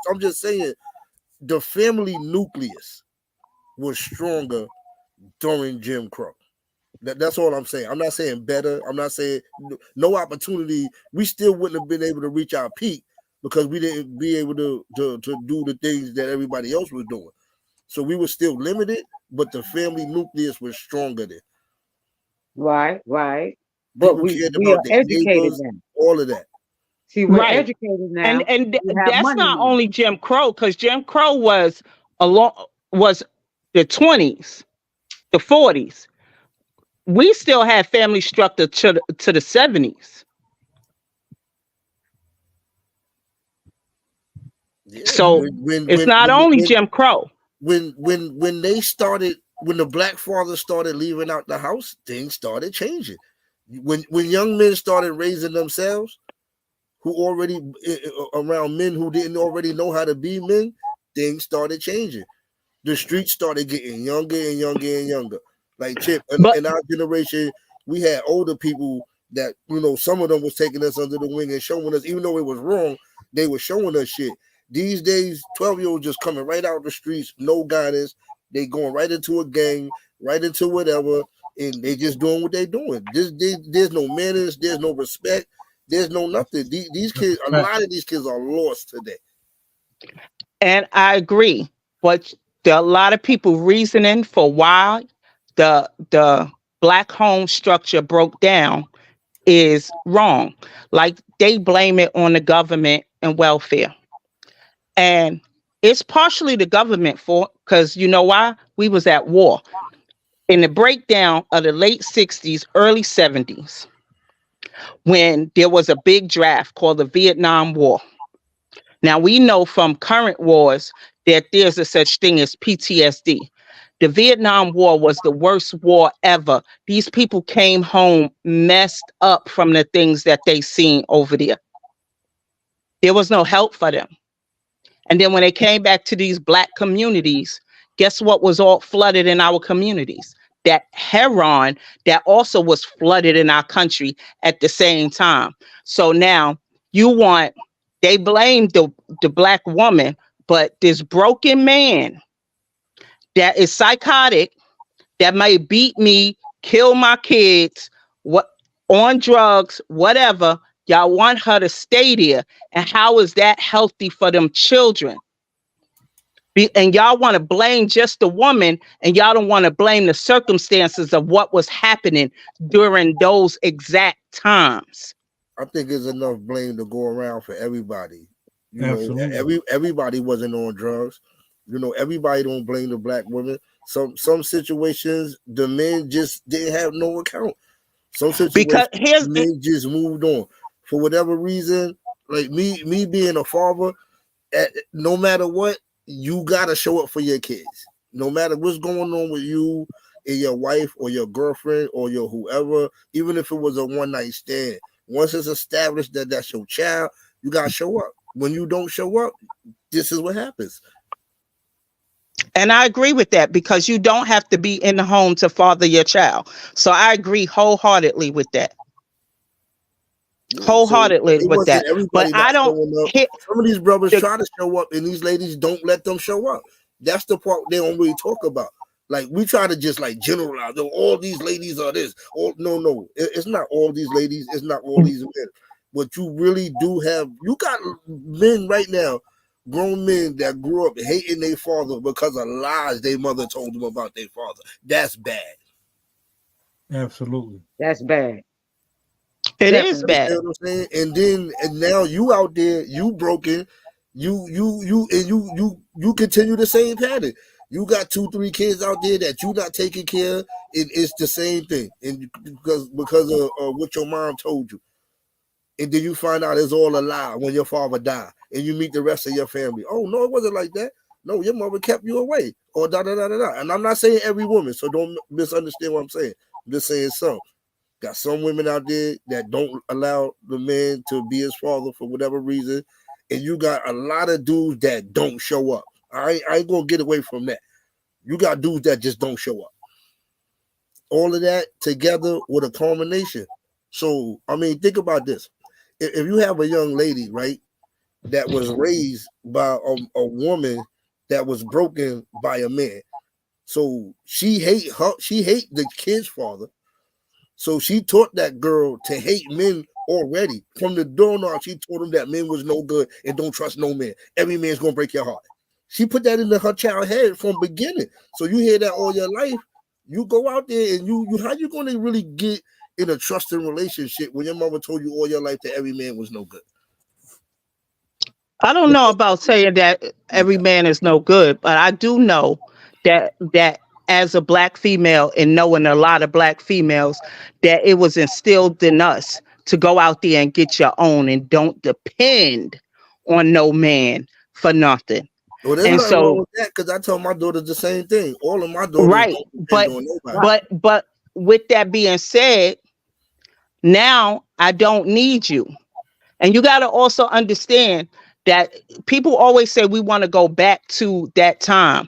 I'm just saying, the family nucleus was stronger during Jim Crow. That's all I'm saying. I'm not saying better. I'm not saying no opportunity. We still wouldn't have been able to reach our peak because we didn't be able to do the things that everybody else was doing. So we were still limited, but the family nucleus was stronger then. Right. But People we cared are about their educated neighbors, now. all of that. See, we're Right. educated now. And We have that's money not now. only Jim Crow, because Jim Crow was the 20s, the 40s. We still had family structure to the 70s. Yeah. So it's not only Jim Crow. When they started, when the black fathers started leaving out the house, things started changing. When young men started raising themselves, who already around men who didn't already know how to be men, things started changing. The streets started getting younger and younger and younger. Like Chip, in our generation, we had older people that, some of them was taking us under the wing and showing us, even though it was wrong, they were showing us shit. These days, 12-year-olds just coming right out the streets, no guidance. They going right into a gang, right into whatever, and they just doing what they doing. There's no manners, there's no respect, there's no nothing. These kids, a lot of these kids are lost today. And I agree, but there are a lot of people reasoning for why the black home structure broke down is wrong. Like they blame it on the government and welfare. And it's partially the government fault, because you know why? We was at war. In the breakdown of the late 60s, early 70s, when there was a big draft called the Vietnam War. Now we know from current wars that there's a such thing as PTSD. The Vietnam War was the worst war ever. These people came home messed up from the things that they seen over there. There was no help for them. And then when they came back to these black communities, guess what was all flooded in our communities? That heroin that also was flooded in our country at the same time. So now they blame the black woman, but this broken man that is psychotic, that may beat me, kill my kids, on drugs, whatever, y'all want her to stay there. And how is that healthy for them children? And y'all want to blame just the woman, and y'all don't want to blame the circumstances of what was happening during those exact times. I think there's enough blame to go around for everybody. Absolutely. Everybody wasn't on drugs. Everybody don't blame the black women. Some situations, the men just didn't have no account. Some situations, men just moved on for whatever reason. Like me being a father, no matter what, you gotta show up for your kids. No matter what's going on with you and your wife or your girlfriend or your whoever, even if it was a one-night stand. Once it's established that that's your child, you gotta show up. When you don't show up, this is what happens. And I agree with that, because you don't have to be in the home to father your child. So I agree wholeheartedly with that. Wholeheartedly with that. But I don't. Some of these brothers try to show up, and these ladies don't let them show up. That's the part they don't really talk about. Like, we try to just like generalize. Oh, all these ladies are this. No, it's not all these ladies. It's not all these men. But you really do have. You got men right now, grown men that grew up hating their father because of lies their mother told them about their father. That's bad. Absolutely. That's bad. It is bad. You know what I'm saying? And now you out there, you broken, you continue the same pattern. You got 2-3 kids out there that you not taking care of, and it's the same thing. And because of what your mom told you. And then you find out it's all a lie when your father died, and you meet the rest of your family. Oh no, it wasn't like that. No, your mother kept you away, or da da da da da. And I'm not saying every woman, so don't misunderstand what I'm saying. I'm just saying some. Got some women out there that don't allow the man to be his father for whatever reason. And you got a lot of dudes that don't show up. I ain't gonna get away from that. You got dudes that just don't show up. All of that together with a culmination. So, I mean, think about this. If you have a young lady, right, that was raised by a woman that was broken by a man. So she hate the kid's father. So she taught that girl to hate men already. From the doorknob, she told him that men was no good and don't trust no man. Every man's gonna break your heart. She put that into her child's head from beginning. So you hear that all your life. You go out there and you how you gonna really get in a trusting relationship when your mother told you all your life that every man was no good? I don't know about saying that every man is no good, but I do know that as a black female and knowing a lot of black females, that it was instilled in us to go out there and get your own and don't depend on no man for nothing. Well, there's And nothing wrong so, with that because I tell my daughters the same thing. All of my daughters right, don't depend on nobody. but with that being said, now I don't need you. And you got to also understand that people always say we want to go back to that time.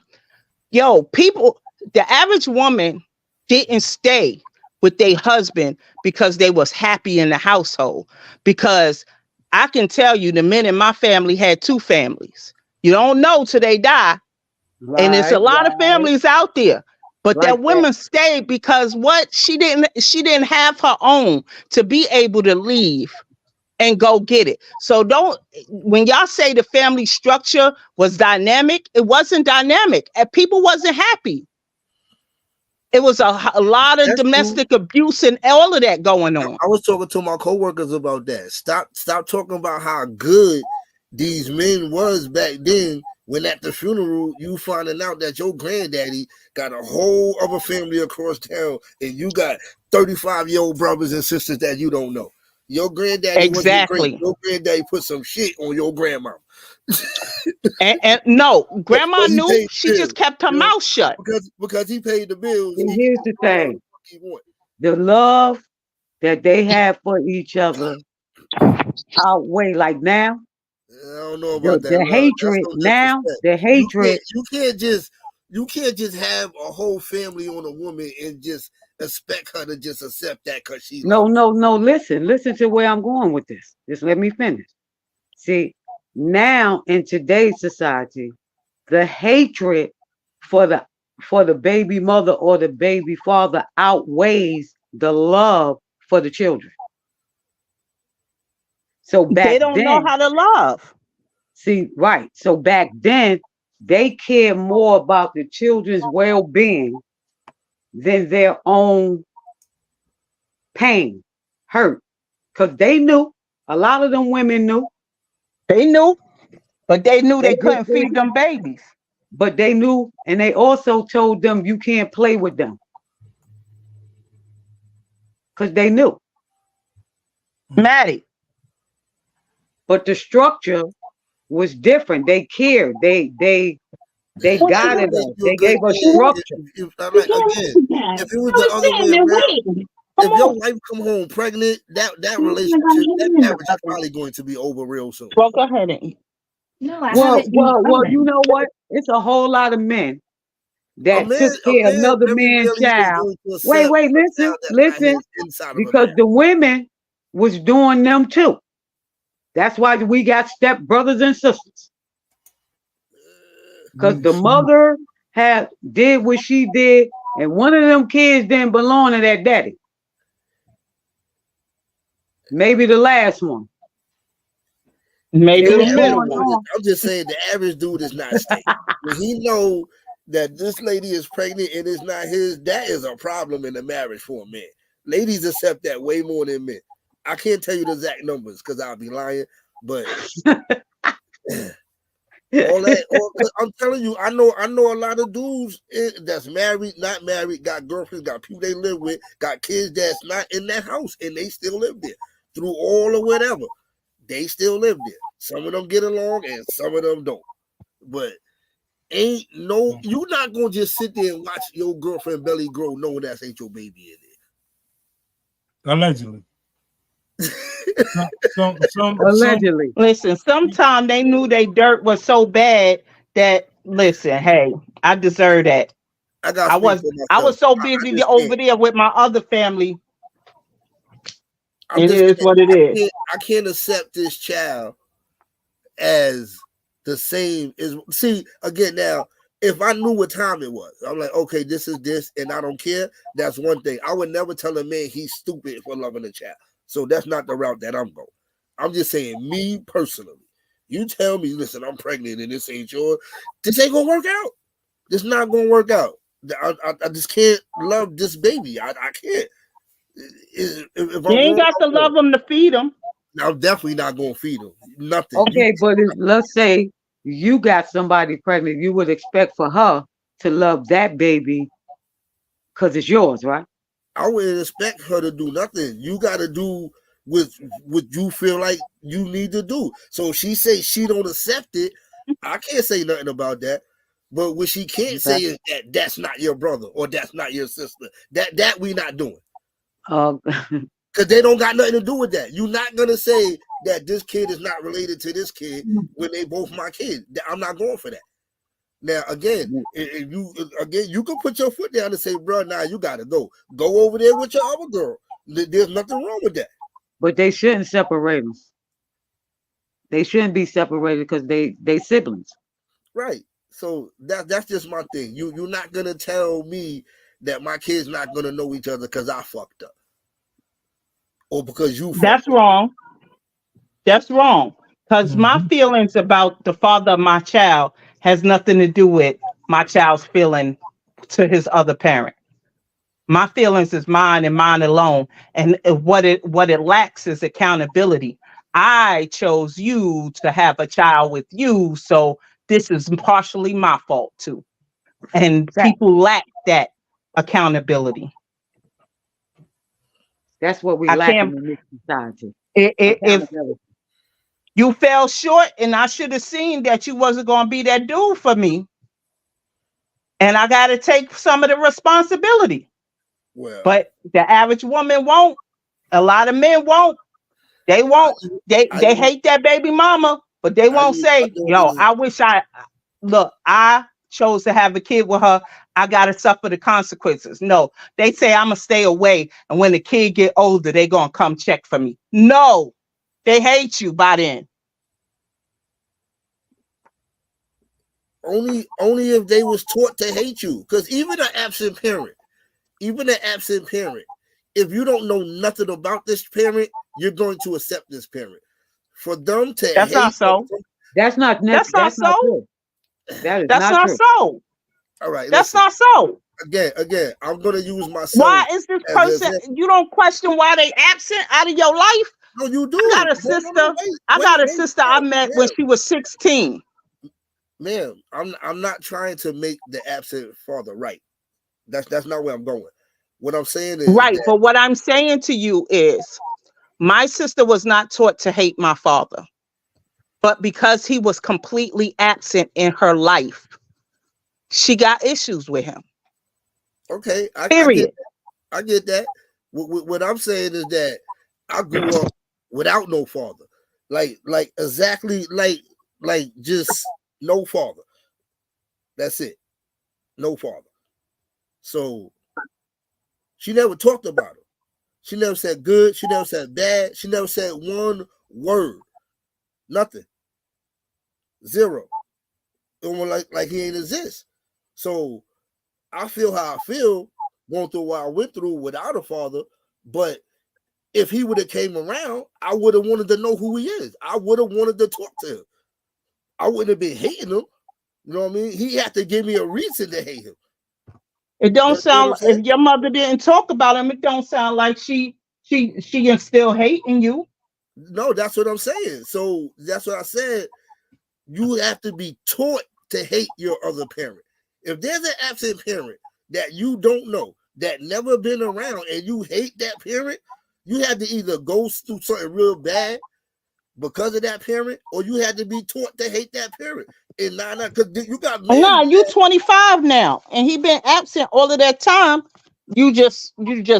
Yo, people, the average woman didn't stay with their husband because they was happy in the household. Because I can tell you the men in my family had two families. You don't know till they die. And there's a lot of families out there. But that women stayed because what? She didn't have her own to be able to leave and go get it. So when y'all say the family structure was dynamic, it wasn't dynamic. And people wasn't happy. It was a lot of domestic abuse and all of that going on. I was talking to my coworkers about that. Stop talking about how good these men was back then when at the funeral you finding out that your granddaddy got a whole other family across town and you got 35-year-old brothers and sisters that you don't know. Your granddaddy wasn't great. Your granddaddy put some shit on your grandma. and no, grandma knew. She just kept her mouth shut. Because he paid the bills. And here's the thing. The love that they have for each other outweigh, like now. I don't know about that. The hatred now, the hatred. You can't just have a whole family on a woman and just expect her to just accept that because she. No. Listen to where I'm going with this. Just let me finish. See, now in today's society, the hatred for the baby mother or the baby father outweighs the love for the children. So they don't know how to love. See, right. So back then, they cared more about the children's well-being than their own pain, hurt. Because they knew, a lot of them women knew. They knew, but they knew they couldn't feed them babies. But they knew, and they also told them you can't play with them. Because they knew. Maddie. But the structure was different. They cared. They guided us. They gave us structure. If it was the other way around, if your wife come home pregnant, that relationship, that marriage is probably going to be over real soon. Well, go ahead and eat. Well, you know what? It's a whole lot of men that took care of another man's child. Wait, listen. Because the women was doing them too. That's why we got step brothers and sisters. Because the mother did what she did, and one of them kids didn't belong to that daddy. Maybe the last one. Maybe the middle one. I'm just saying the average dude is not stable. When he know that this lady is pregnant and it's not his, that is a problem in the marriage for a man. Ladies accept that way more than men. I can't tell you the exact numbers because I'll be lying, but I'm telling you, I know a lot of dudes that's married, not married, got girlfriends, got people they live with, got kids that's not in that house, and they still live there through all or whatever. They still live there. Some of them get along, and some of them don't. But you're not gonna just sit there and watch your girlfriend belly grow, knowing that ain't your baby in there. Allegedly. Allegedly. Listen, sometimes they knew they dirt was so bad that listen, hey, I deserve that. I got to I speak was for I myself. was so I busy just over can't. there with my other family. I'm It just is what it is. I can't accept this child as the same as see again now. If I knew what time it was, I'm like, okay, this is this, and I don't care. That's one thing. I would never tell a man he's stupid for loving a child. So that's not the route that I'm going. I'm just saying, me personally. You tell me, listen, I'm pregnant and this ain't yours. This ain't gonna work out. This not gonna work out. I just can't love this baby. I can't. If You I'm ain't wrong, got to I'm wrong. love them to feed them. I'm definitely not gonna feed him. Nothing. Okay, but let's say you got somebody pregnant, you would expect for her to love that baby because it's yours, right? I wouldn't expect her to do nothing. You got to do with what you feel like you need to do. So if she say she don't accept it, I can't say nothing about that. But what she can't say is that that's not your brother or that's not your sister. That we not doing. Because they don't got nothing to do with that. You're not gonna say that this kid is not related to this kid when they both my kids. I'm not going for that. Now again, if you can put your foot down and say, bro, now you gotta go over there with your other girl. There's nothing wrong with that. But they shouldn't separate them. They shouldn't be separated because they siblings. Right. So that's just my thing. You're not gonna tell me that my kids not gonna know each other because I fucked up. Or because you fucked That's up. wrong. That's wrong. Because my feelings about the father of my child has nothing to do with my child's feeling to his other parent. My feelings is mine and mine alone. And what it lacks is accountability. I chose you to have a child with you, so this is partially my fault too. And people lack that accountability. That's what we I lacking can't. in this society. If you fell short, and I should have seen that you wasn't going to be that dude for me, and I got to take some of the responsibility. Well, but the average woman won't. A lot of men won't. They won't. They hate that baby mama, but they won't say, "Yo, I wish I chose to have a kid with her. I gotta suffer the consequences." No, they say I'm gonna stay away, and when the kid get older, they gonna come check for me. No, they hate you by then. Only if they was taught to hate you. Because even an absent parent, if you don't know nothing about this parent, you're going to accept this parent. For them to That's hate not so. That's not true. That is That's not not true. so. All right, That's listen. not so. Again, I'm gonna use myself. Why is this as an person? example. You don't question why they absent out of your life? No, you do. I got a sister. I got a sister I met when she was 16. Ma'am, I'm not trying to make the absent father right. That's not where I'm going. What I'm saying is Right, that, but what I'm saying to you is, my sister was not taught to hate my father, but because he was completely absent in her life, she got issues with him. okay, I get that. What I'm saying is that I grew up without no father, like exactly like just no father. That's it, no father. So she never talked about him. She never said good. She never said bad. She never said one word. Nothing. Zero. Almost like he ain't exist. So I feel how I feel going through what I went through without a father. But if he would have came around, I would have wanted to know who he is. I would have wanted to talk to him. I wouldn't have been hating him. You know what I mean? He had to give me a reason to hate him. It don't sound, if your mother didn't talk about him, it don't sound like she is still hating you. No, that's what I'm saying. So that's what I said. You have to be taught to hate your other parent. If there's an absent parent that you don't know, that never been around, and you hate that parent, you had to either go through something real bad because of that parent, or you had to be taught to hate that parent. And because you got men. Nah, you 25 now, and he been absent all of that time. You just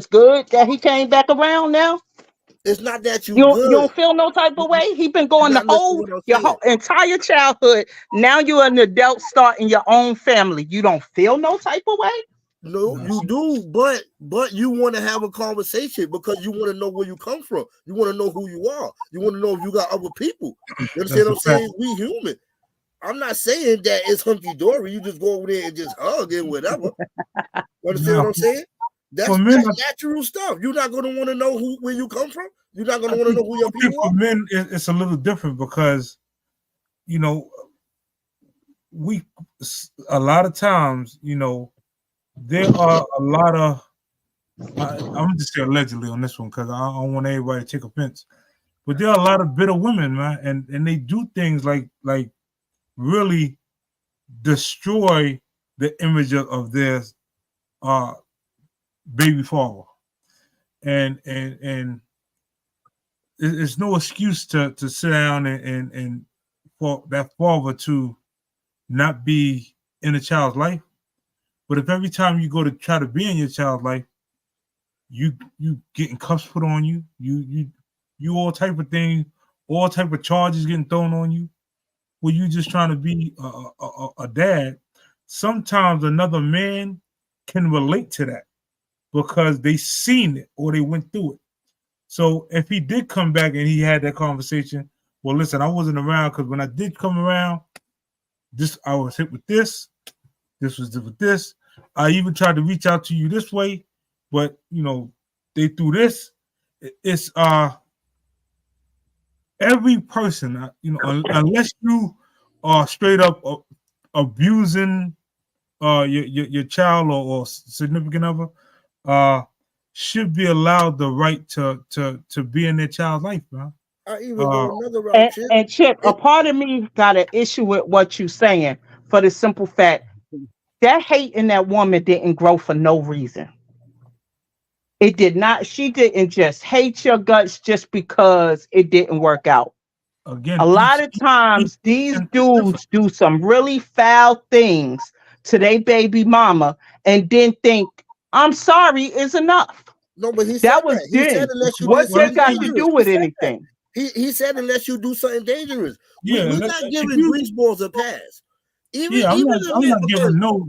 good that he came back around now? It's not that you You good. don't feel no type of way? He been You're going not listening to what I'm your saying. whole entire childhood. Now you're an adult starting your own family. You don't feel no type of way? No, you do, but you want to have a conversation because you want to know where you come from. You want to know who you are. You want to know if you got other people. You understand what I'm saying? We human. I'm not saying that it's hunky dory. You just go over there and just hug and whatever. You understand what I'm saying? That's natural stuff. You're not going to want to know where you come from. You're not going to want to know who your people for are. men, it's a little different because, you know, a lot of times, you know, there are a lot of, I'm just say allegedly on this one because I don't want everybody to take offense, but there are a lot of bitter women, man, and they do things like really destroy the image of their baby father, and it's no excuse to sit down and for that father to not be in a child's life. But if every time you go to try to be in your child's life, you getting cuffs put on you, you all type of things, all type of charges getting thrown on you, where you just trying to be a dad, sometimes another man can relate to that because they seen it or they went through it. So if he did come back and he had that conversation, well, listen, I wasn't around because when I did come around, I was hit with this. This was with this. I even tried to reach out to you this way, but you know, they threw this. It's every person, you know, unless you are straight up abusing your child or significant other, should be allowed the right to be in their child's life, man. I even go another route, Chip. And Chip, a part of me got an issue with what you're saying for the simple fact that hate in that woman didn't grow for no reason. It did not. She didn't just hate your guts just because it didn't work out. Again, a lot of times these dudes do some really foul things to their baby mama and then think, I'm sorry is enough. No, but he That said was that. He said then. unless you What did that something got to dangerous. do with anything? He said unless you do something dangerous. Yeah, We're not giving greaseballs a pass. Even I'm not because giving no.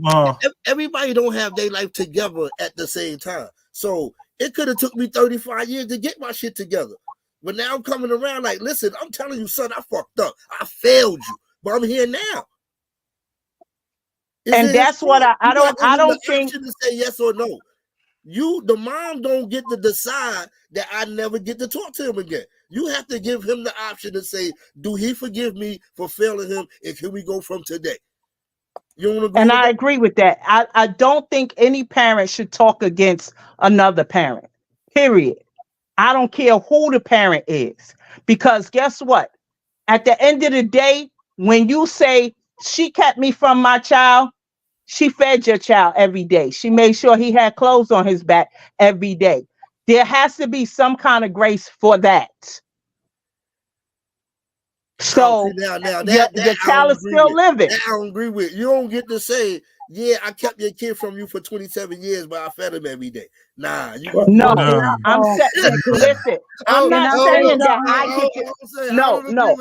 Everybody don't have their life together at the same time. So it could have took me 35 years to get my shit together. But now I'm coming around like, listen, I'm telling you, son, I fucked up. I failed you, but I'm here now. And that's what I don't think. To say yes or no. The mom don't get to decide that I never get to talk to him again. You have to give him the option to say, do he forgive me for failing him? And can we go from today? You don't agree? And I agree with that. I don't think any parent should talk against another parent. Period. I don't care who the parent is. Because guess what? At the end of the day, when you say she kept me from my child, she fed your child every day. She made sure he had clothes on his back every day. There has to be some kind of grace for that. So the child is still living. That I don't agree with. You don't get to say, yeah, I kept your kid from you for 27 years, but I fed him every day. Nah, no. I'm saying, listen, I'm not saying that I get to, no,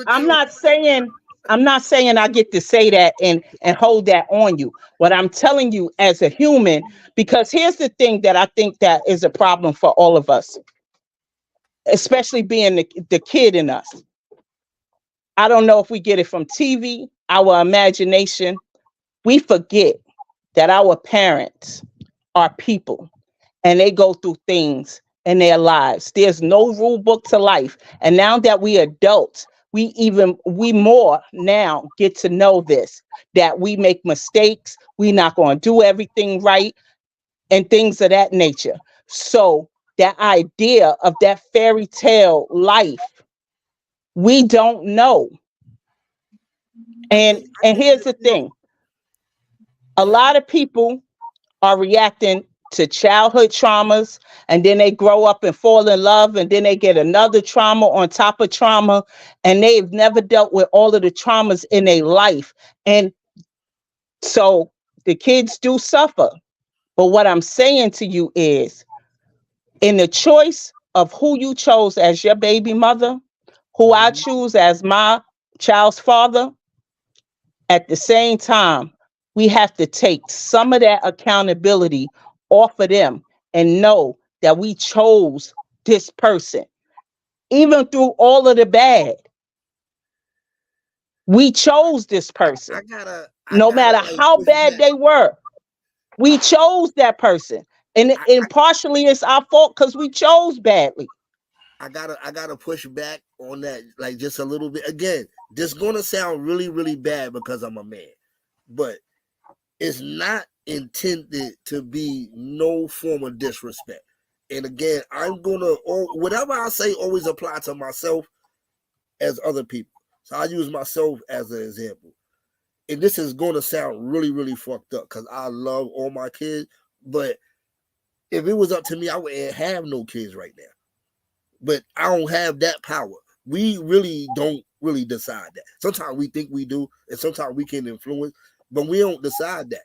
I'm not saying I get to say that and hold that on you. What I'm telling you as a human, because here's the thing that I think that is a problem for all of us, especially being the kid in us. I don't know if we get it from TV, our imagination. We forget that our parents are people and they go through things in their lives. There's no rule book to life. And now that we adults, we more now get to know this, that we make mistakes. We're not going to do everything right and things of that nature. So that idea of that fairy tale life, we don't know. And here's the thing. A lot of people are reacting to childhood traumas, and then they grow up and fall in love, and then they get another trauma on top of trauma, and they've never dealt with all of the traumas in their life. And so the kids do suffer. But what I'm saying to you is, in the choice of who you chose as your baby mother, who I choose as my child's father, at the same time, we have to take some of that accountability off of them and know that we chose this person. Even through all of the bad, we chose this person. No matter how bad they were, we chose that person. And partially it's our fault because we chose badly. I gotta push back on that, like, just a little bit. Again, this gonna sound really, really bad because I'm a man, but it's not intended to be no form of disrespect. And again, I'm gonna, whatever I say always apply to myself as other people. So I use myself as an example. And this is gonna sound really, really fucked up because I love all my kids, but if it was up to me, I wouldn't have no kids right now. But I don't have that power. We really don't really decide that. Sometimes we think we do, and sometimes we can influence, but we don't decide that.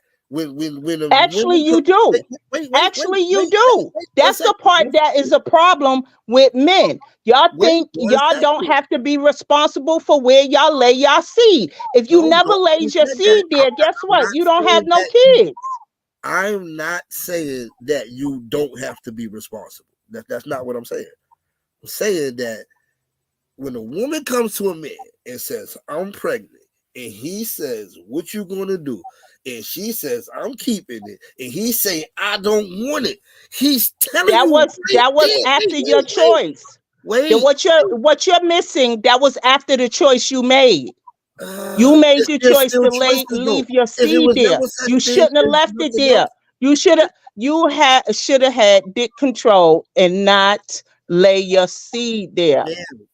Actually, you do. You do. That's the part that is a problem with men. Y'all think y'all don't have to be responsible for where y'all lay y'all seed. If you never laid your seed there, guess what? You don't have no kids. I'm not saying that you don't have to be responsible. That's not what I'm saying. I'm saying that when a woman comes to a man and says, I'm pregnant, and he says, what you gonna do? And she says, I'm keeping it, and he say, I don't want it. He's telling that was after your choice. Wait. What you're missing, that was after the choice you made. You made the choice to leave your seed there. You shouldn't have left it there. You should have had dick control and not lay your seed there.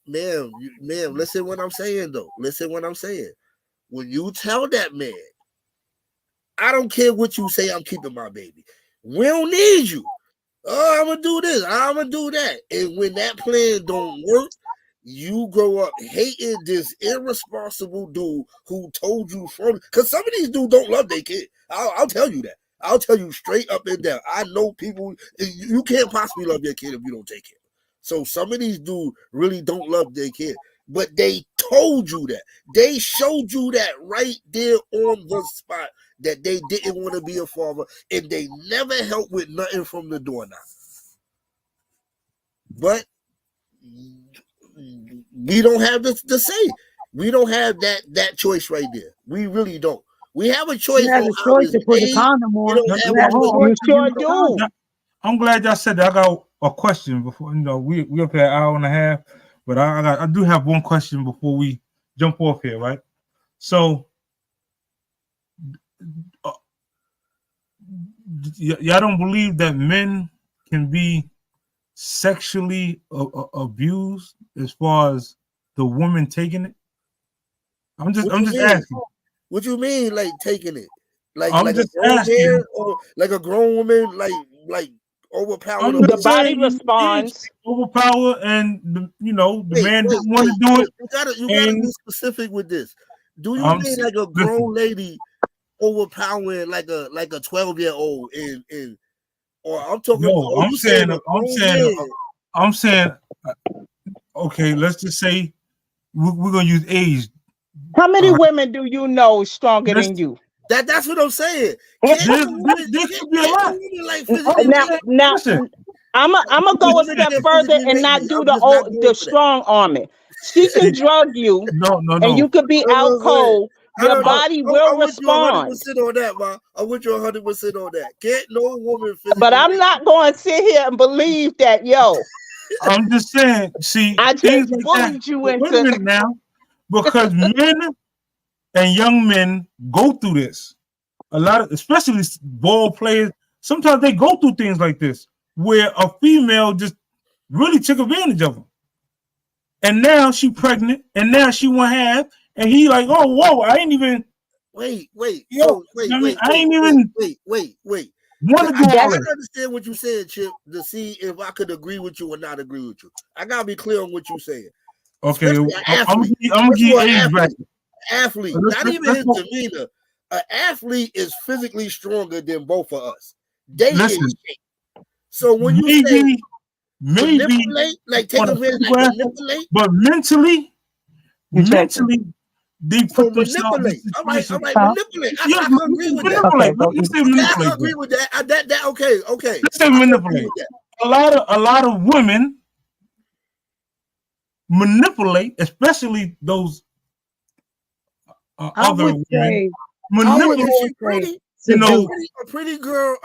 Ma'am, listen what I'm saying though. Listen what I'm saying. When you tell that man, I don't care what you say, I'm keeping my baby. We don't need you. Oh, I'm gonna do this, I'm gonna do that. And when that plan don't work, you grow up hating this irresponsible dude who told you from, because some of these dudes don't love their kid. I'll tell you that. I'll tell you straight up and down. I know people, you can't possibly love your kid if you don't take care. So some of these dudes really don't love their kid, but they told you that. They showed you that right there on the spot that they didn't want to be a father, and they never helped with nothing from the doorknob. But we don't have the say. We don't have that choice right there. We really don't. We have a choice. You have a choice to put a condom on. You sure do. I'm glad y'all said that. I got a question before, we up here an hour and a half, but I do have one question before we jump off here, right? So y'all don't believe that men can be sexually abused as far as the woman taking it? I'm just asking. What you mean, like taking it? Like I'm like just a grown asking. man, or like a grown woman, like overpower the body responds. Overpower, and the man didn't want to do it. You gotta be specific with this. Do you mean like a grown lady overpowering like a 12-year-old in or I'm talking? No, I'm saying. Okay, let's just say we're gonna use age. How many women do you know stronger than you? That's what I'm saying. This could be a lot. Now, I'm gonna go a step further and not do the strong arming. She can drug you, and you could be out cold. Your body will respond. On that, Ma. I'm with you 100% on that. Can't no woman physically. But I'm not going to sit here and believe that, I'm just saying. See, I just bullied you into. Wait a minute now, because men and young men go through this. A lot of, especially ball players, sometimes they go through things like this, where a female just really took advantage of them, and now she pregnant, and now she won't have, and he like, oh, whoa, I ain't even. Wait. I ain't even. Wait. Want to do I all gotta that. understand what you said, Chip, to see if I could agree with you or not agree with you. I gotta be clear on what you're saying. Okay, I'm gonna give age bracket. Athlete, not even his demeanor. An athlete is physically stronger than both of us. they Listen, in shape. So when you say maybe manipulate, like take advantage, like manipulate, but mentally, they put themselves in manipulate. All right, situations. manipulate. I can agree with that. Manipulate. Let's say manipulate. I can agree with that. That okay. Let's say manipulate. A lot of women manipulate, especially those other women. Manipulate. You know, a pretty girl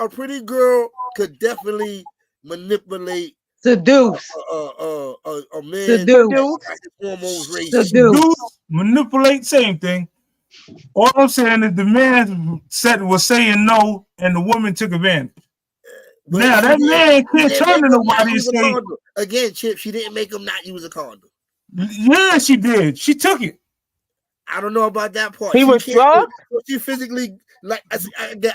could definitely manipulate, seduce, a man, seduce, manipulate, same thing. All I'm saying is the man was saying no, and the woman took advantage. But now that man can't turn to nobody and say, again, Chip, she didn't make him not use a condom. Yeah, she did. She took it. I don't know about that part. He was drugged. She physically, like, I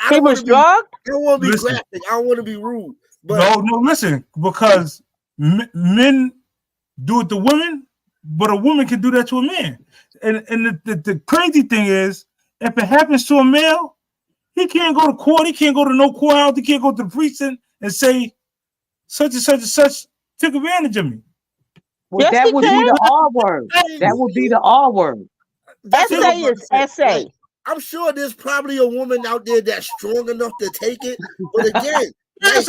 He was drugged. I don't want to be graphic. I don't want to be rude. But no, listen, because men do it to women, but a woman can do that to a man. And the crazy thing is, if it happens to a male, he can't go to court. He can't go to no courthouse. He can't go to the precinct and say such and such and such took advantage of me. Well, yes, that would be the R word. That would be the R word. Essay is essay. Like, I'm sure there's probably a woman out there that's strong enough to take it. But again, like,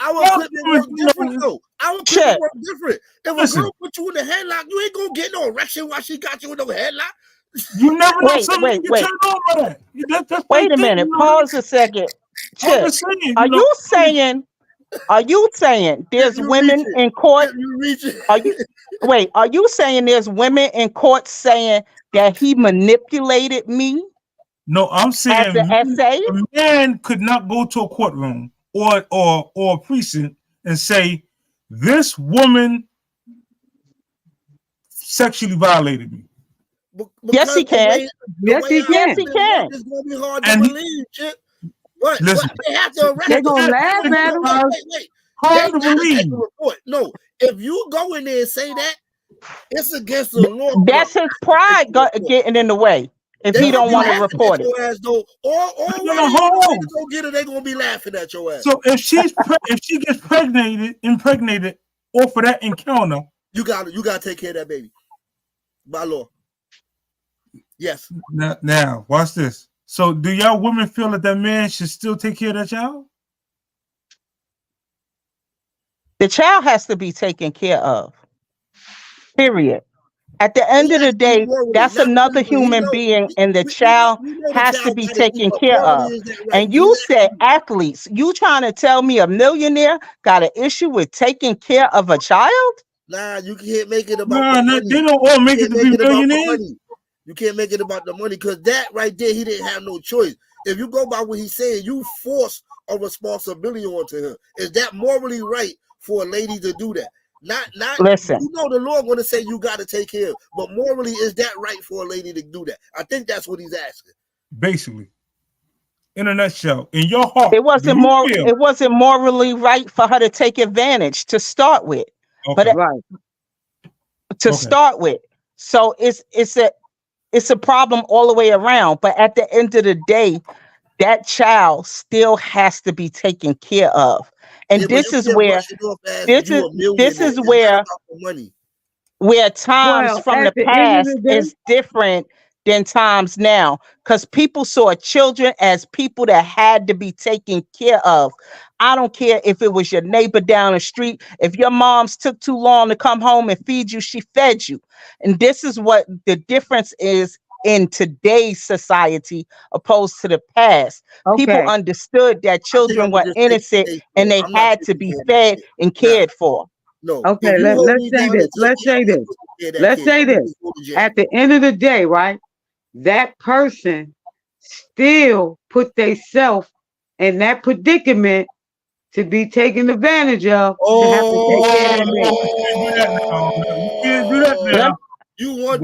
our equipment work different though. Our equipment work different. If a girl put you in the headlock, you ain't gonna get no erection while she got you in no headlock. You never know something you get turned on by that. Wait a minute. Pause a second. Chip, are you saying there's women in court? Are you saying there's women in court saying that he manipulated me? No, I'm saying a man could not go to a courtroom or a precinct and say this woman sexually violated me. Yes, he can. Yes, he can. It's gonna be hard to believe, Chip. What? They have to arrest They're gonna laugh at him. Wait. Hard to believe. No, if you go in there and say that, it's against the law. That's his pride getting in the way. If he don't want to report it, go get her, they're gonna be laughing at your ass. So if she gets impregnated off of that encounter, you gotta take care of that baby by law. Yes. Now watch this. So do y'all women feel that man should still take care of that child? The child has to be taken care of. Period. At the end of the day, that's another human being, and the child has to be taken care of. And you said athletes. You trying to tell me a millionaire got an issue with taking care of a child? Nah, you can't make it about the money. They don't all make it to be millionaires. You can't make it about the money because that right there, he didn't have no choice. If you go by what he's saying, you force a responsibility onto him. Is that morally right for a lady to do that? Not. Listen. You know the law going to say you got to take care of, but morally, is that right for a lady to do that? I think that's what he's asking. Basically, in a nutshell, in your heart, it wasn't morally right for her to take advantage to start with. Okay. But start with, so it's a problem all the way around. But at the end of the day, that child still has to be taken care of. And this is where times from the past is different than times now, because people saw children as people that had to be taken care of. I don't care if it was your neighbor down the street. If your mom's took too long to come home and feed you, she fed you. And this is what the difference is in today's society opposed to the past. People understood that children were innocent and they had to be fed and cared for. No. Okay, let's say this. Let's say this. At the end of the day, right? That person still put themselves in that predicament to be taken advantage of. To have to take care of You can't do that now. You want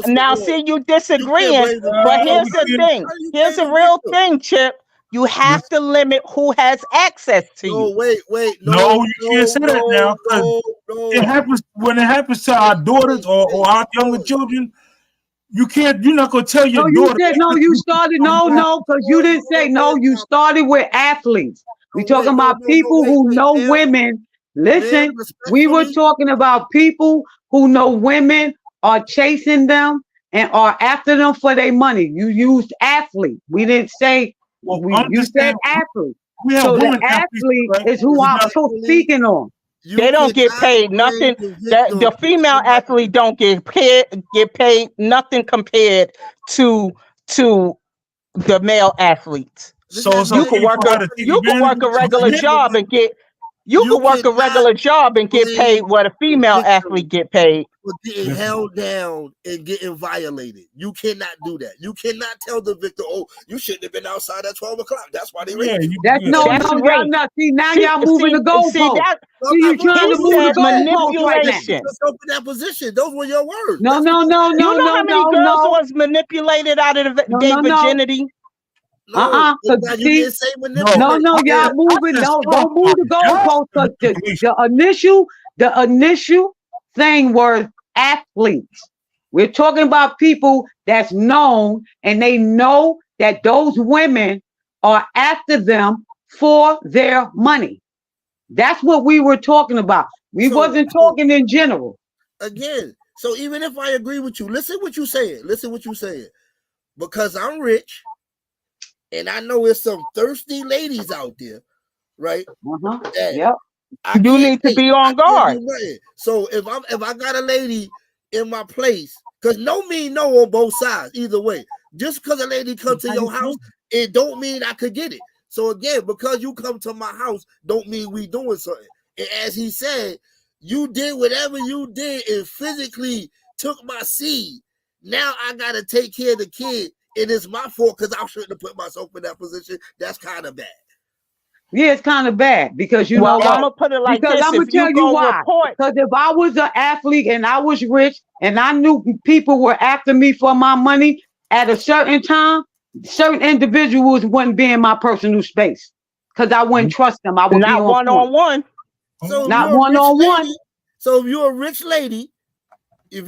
now see, you disagreeing, but here's the thing. Here's a real thing, Chip. You have to limit who has access to you. Wait. No, you can't say that now. It happens when it happens to our daughters or our younger children. You can't. You're not gonna tell your No, you daughter. said no. You started no, because you didn't say no. You started with athletes. We talking about people who know women. Listen, we were talking about people who know women are chasing them and are after them for their money. You used athlete. We didn't say. You said athlete. So the athlete is who I'm speaking on. They don't get paid nothing. The female athlete don't get paid nothing compared to the male athletes. So you can work a regular job and get paid what a female athlete get paid. For getting held down and getting violated. You cannot do that. You cannot tell the victim, oh, you shouldn't have been outside at 12 o'clock. That's why they raped you. That's y'all not. See, now y'all moving the goalpost. See, you trying to move the goalpost right now. In that position. Those were your words. No. You know how many girls was manipulated out of their virginity? Y'all moving. No, don't move the goalpost. The initial thing was athletes. We're talking about people that's known, and they know that those women are after them for their money. That's what we were talking about. We wasn't talking in general. Again, so even if I agree with you, listen what you saying. Because I'm rich, and I know there's some thirsty ladies out there, right? Yep. You need to be on guard. So if I got a lady in my place, because no mean no on both sides, either way. Just because a lady comes to your house, it don't mean I could get it. So again, because you come to my house, don't mean we doing something. And as he said, you did whatever you did and physically took my seed. Now I gotta take care of the kid, and it's my fault because I shouldn't have put myself in that position. That's kind of bad. Yeah, it's kind of bad because you know what? I'm gonna put it like because this: I'm gonna tell you why. Because if I was an athlete and I was rich and I knew people were after me for my money at a certain time, certain individuals wouldn't be in my personal space because I wouldn't trust them. I would not be on one-on-one. So not one-on-one. So if you're a rich lady, and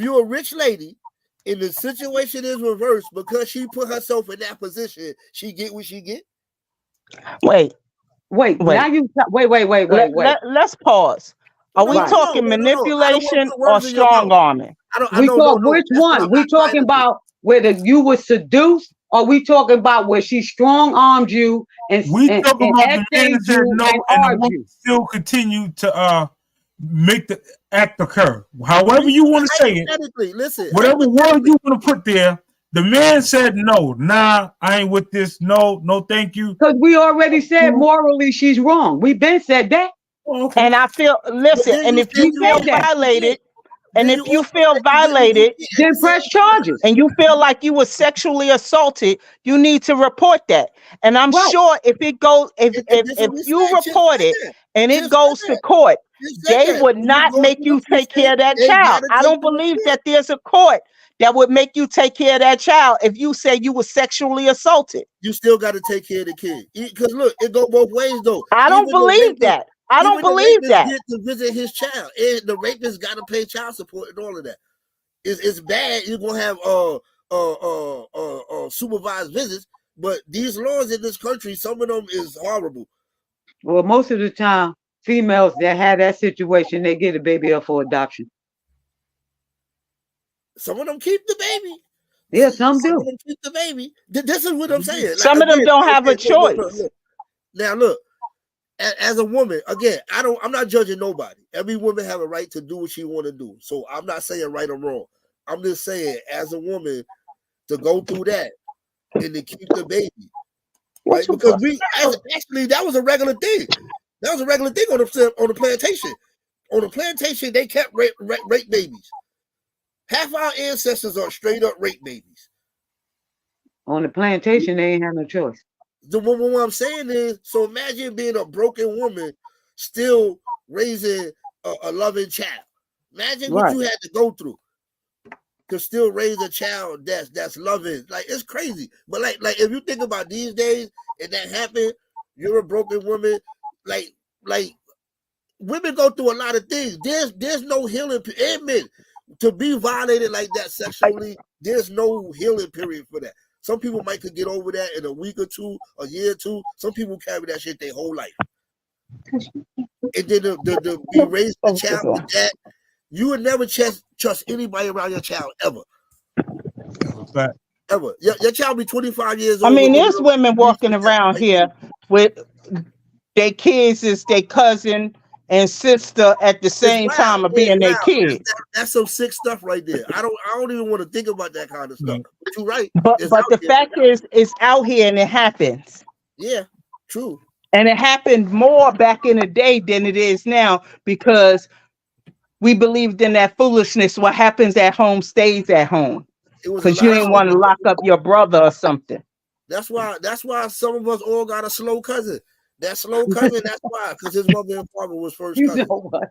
the situation is reversed because she put herself in that position, she get what she get. Wait. Now you wait. Let's pause. Are we talking manipulation or strong arming? We talk which one? We talking about whether you were seduced, or we talking about where she strong armed you and talking about the man that said no, and the woman you. still continue to make the act occur. However you want to say it, listen, whatever word you want to put there. The man said no. Nah, I ain't with this. No, thank you. Because we already said morally she's wrong. We've been said that. Okay. And I feel and if you feel violated, then press charges. And you feel like you were sexually assaulted, you need to report that. And I'm sure if it goes, if you report it and it goes to court, they would not make you take care of that child. I don't believe that there's a court that would make you take care of that child if you say you were sexually assaulted. You still got to take care of the kid. Because look, it go both ways though. I don't believe that. I don't believe that. Get to visit his child, and the rapist got to pay child support and all of that. It's bad. You're gonna have supervised visits, but these laws in this country, some of them is horrible. Well, most of the time, females that have that situation, they get a baby up for adoption. Some of them keep the baby. Yeah, some do. Some of them keep the baby. This is what I'm saying. Some of them don't have a choice. Now look, as a woman, again, I'm not judging nobody. Every woman have a right to do what she want to do. So I'm not saying right or wrong. I'm just saying, as a woman, to go through that and to keep the baby, right? Because actually that was a regular thing. That was a regular thing on the plantation. On the plantation, they kept rape babies. Half our ancestors are straight up rape babies. On the plantation, they ain't have no choice. What I'm saying is, so imagine being a broken woman still raising a loving child. Imagine what you had to go through to still raise a child that's loving. Like, it's crazy. But like if you think about these days and that happened, you're a broken woman. Like women go through a lot of things. There's no healing. Admit, to be violated like that sexually There's no healing period for that. Some people might could get over that in a week or two, a year or two. Some people carry that shit their whole life. And then we raise the child with that. You would never trust anybody around your child ever. Ever. Your child be 25 years old. I mean, there's women walking around here with their kids is their cousin and sister at the same time of being their kids. That's some sick stuff right there. I don't even want to think about that kind of stuff. But you're right. But the fact is, it's out here and it happens. Yeah, true. And it happened more back in the day than it is now because we believed in that foolishness. What happens at home stays at home. Because you didn't want to lock up your brother or something. That's why some of us all got a slow cousin. That slow cousin, that's why, because his mother and father was first cousin. You know what?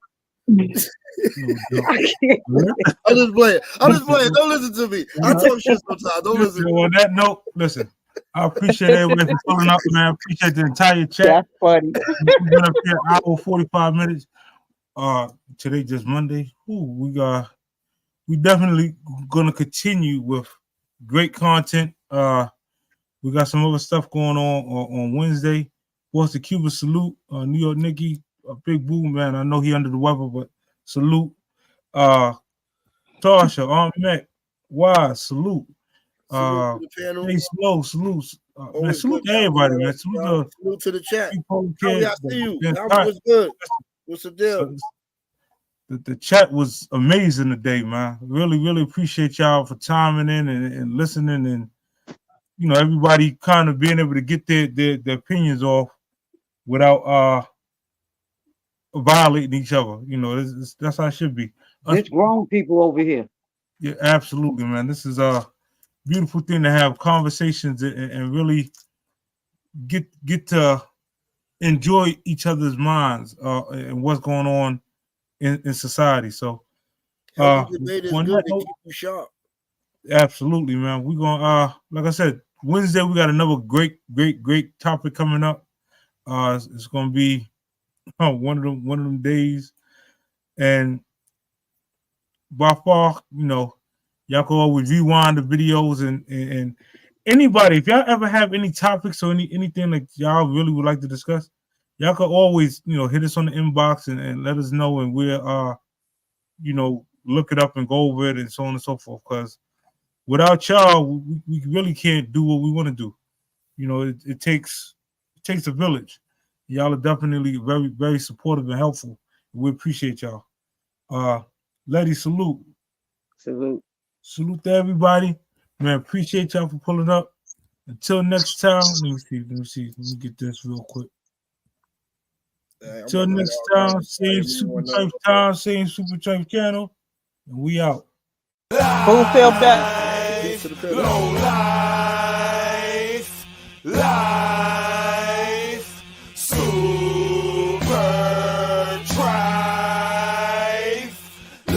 I'm just playing. Don't listen to me. I talk shit sometimes. Don't listen to me. On that note, listen. I appreciate everybody for pulling up, man. I appreciate the entire chat. That's funny. We've been up here an hour 45 minutes. Today just Monday. We definitely gonna continue with great content. We got some other stuff going on Wednesday. What's the Cuba salute? New York Nicky, Big Boo, man. I know he under the weather, but salute. Tasha, Mac, Wise, salute. Hey, Slow, salute. Man, salute to everybody, man. Salute to the chat. Kids, I see you. What's good? What's the deal? The chat was amazing today, man. Really, really appreciate y'all for timing in and listening, and you know, everybody kind of being able to get their opinions off without violating each other. You know, that's how it should be. There's grown people over here. Yeah, absolutely, man. This is a beautiful thing to have conversations and really get to enjoy each other's minds and what's going on in society. So debate is good to keep you sharp. Absolutely, man. We're gonna like I said, Wednesday we got another great topic coming up. It's gonna be one of them days, and by far, you know, y'all can always rewind the videos and anybody, if y'all ever have any topics or anything like y'all really would like to discuss, y'all can always, you know, hit us on the inbox and let us know, and we'll you know, look it up and go over it and so on and so forth. Because without y'all, we really can't do what we want to do. You know, it takes a village. Y'all are definitely very, very supportive and helpful. We appreciate y'all. Lady, salute. Salute to everybody. Man, appreciate y'all for pulling up. Until next time, let me see. Let me get this real quick. Until next time, same Super Trife time, same Super Trife channel, and we out. Who felt better? Peace to the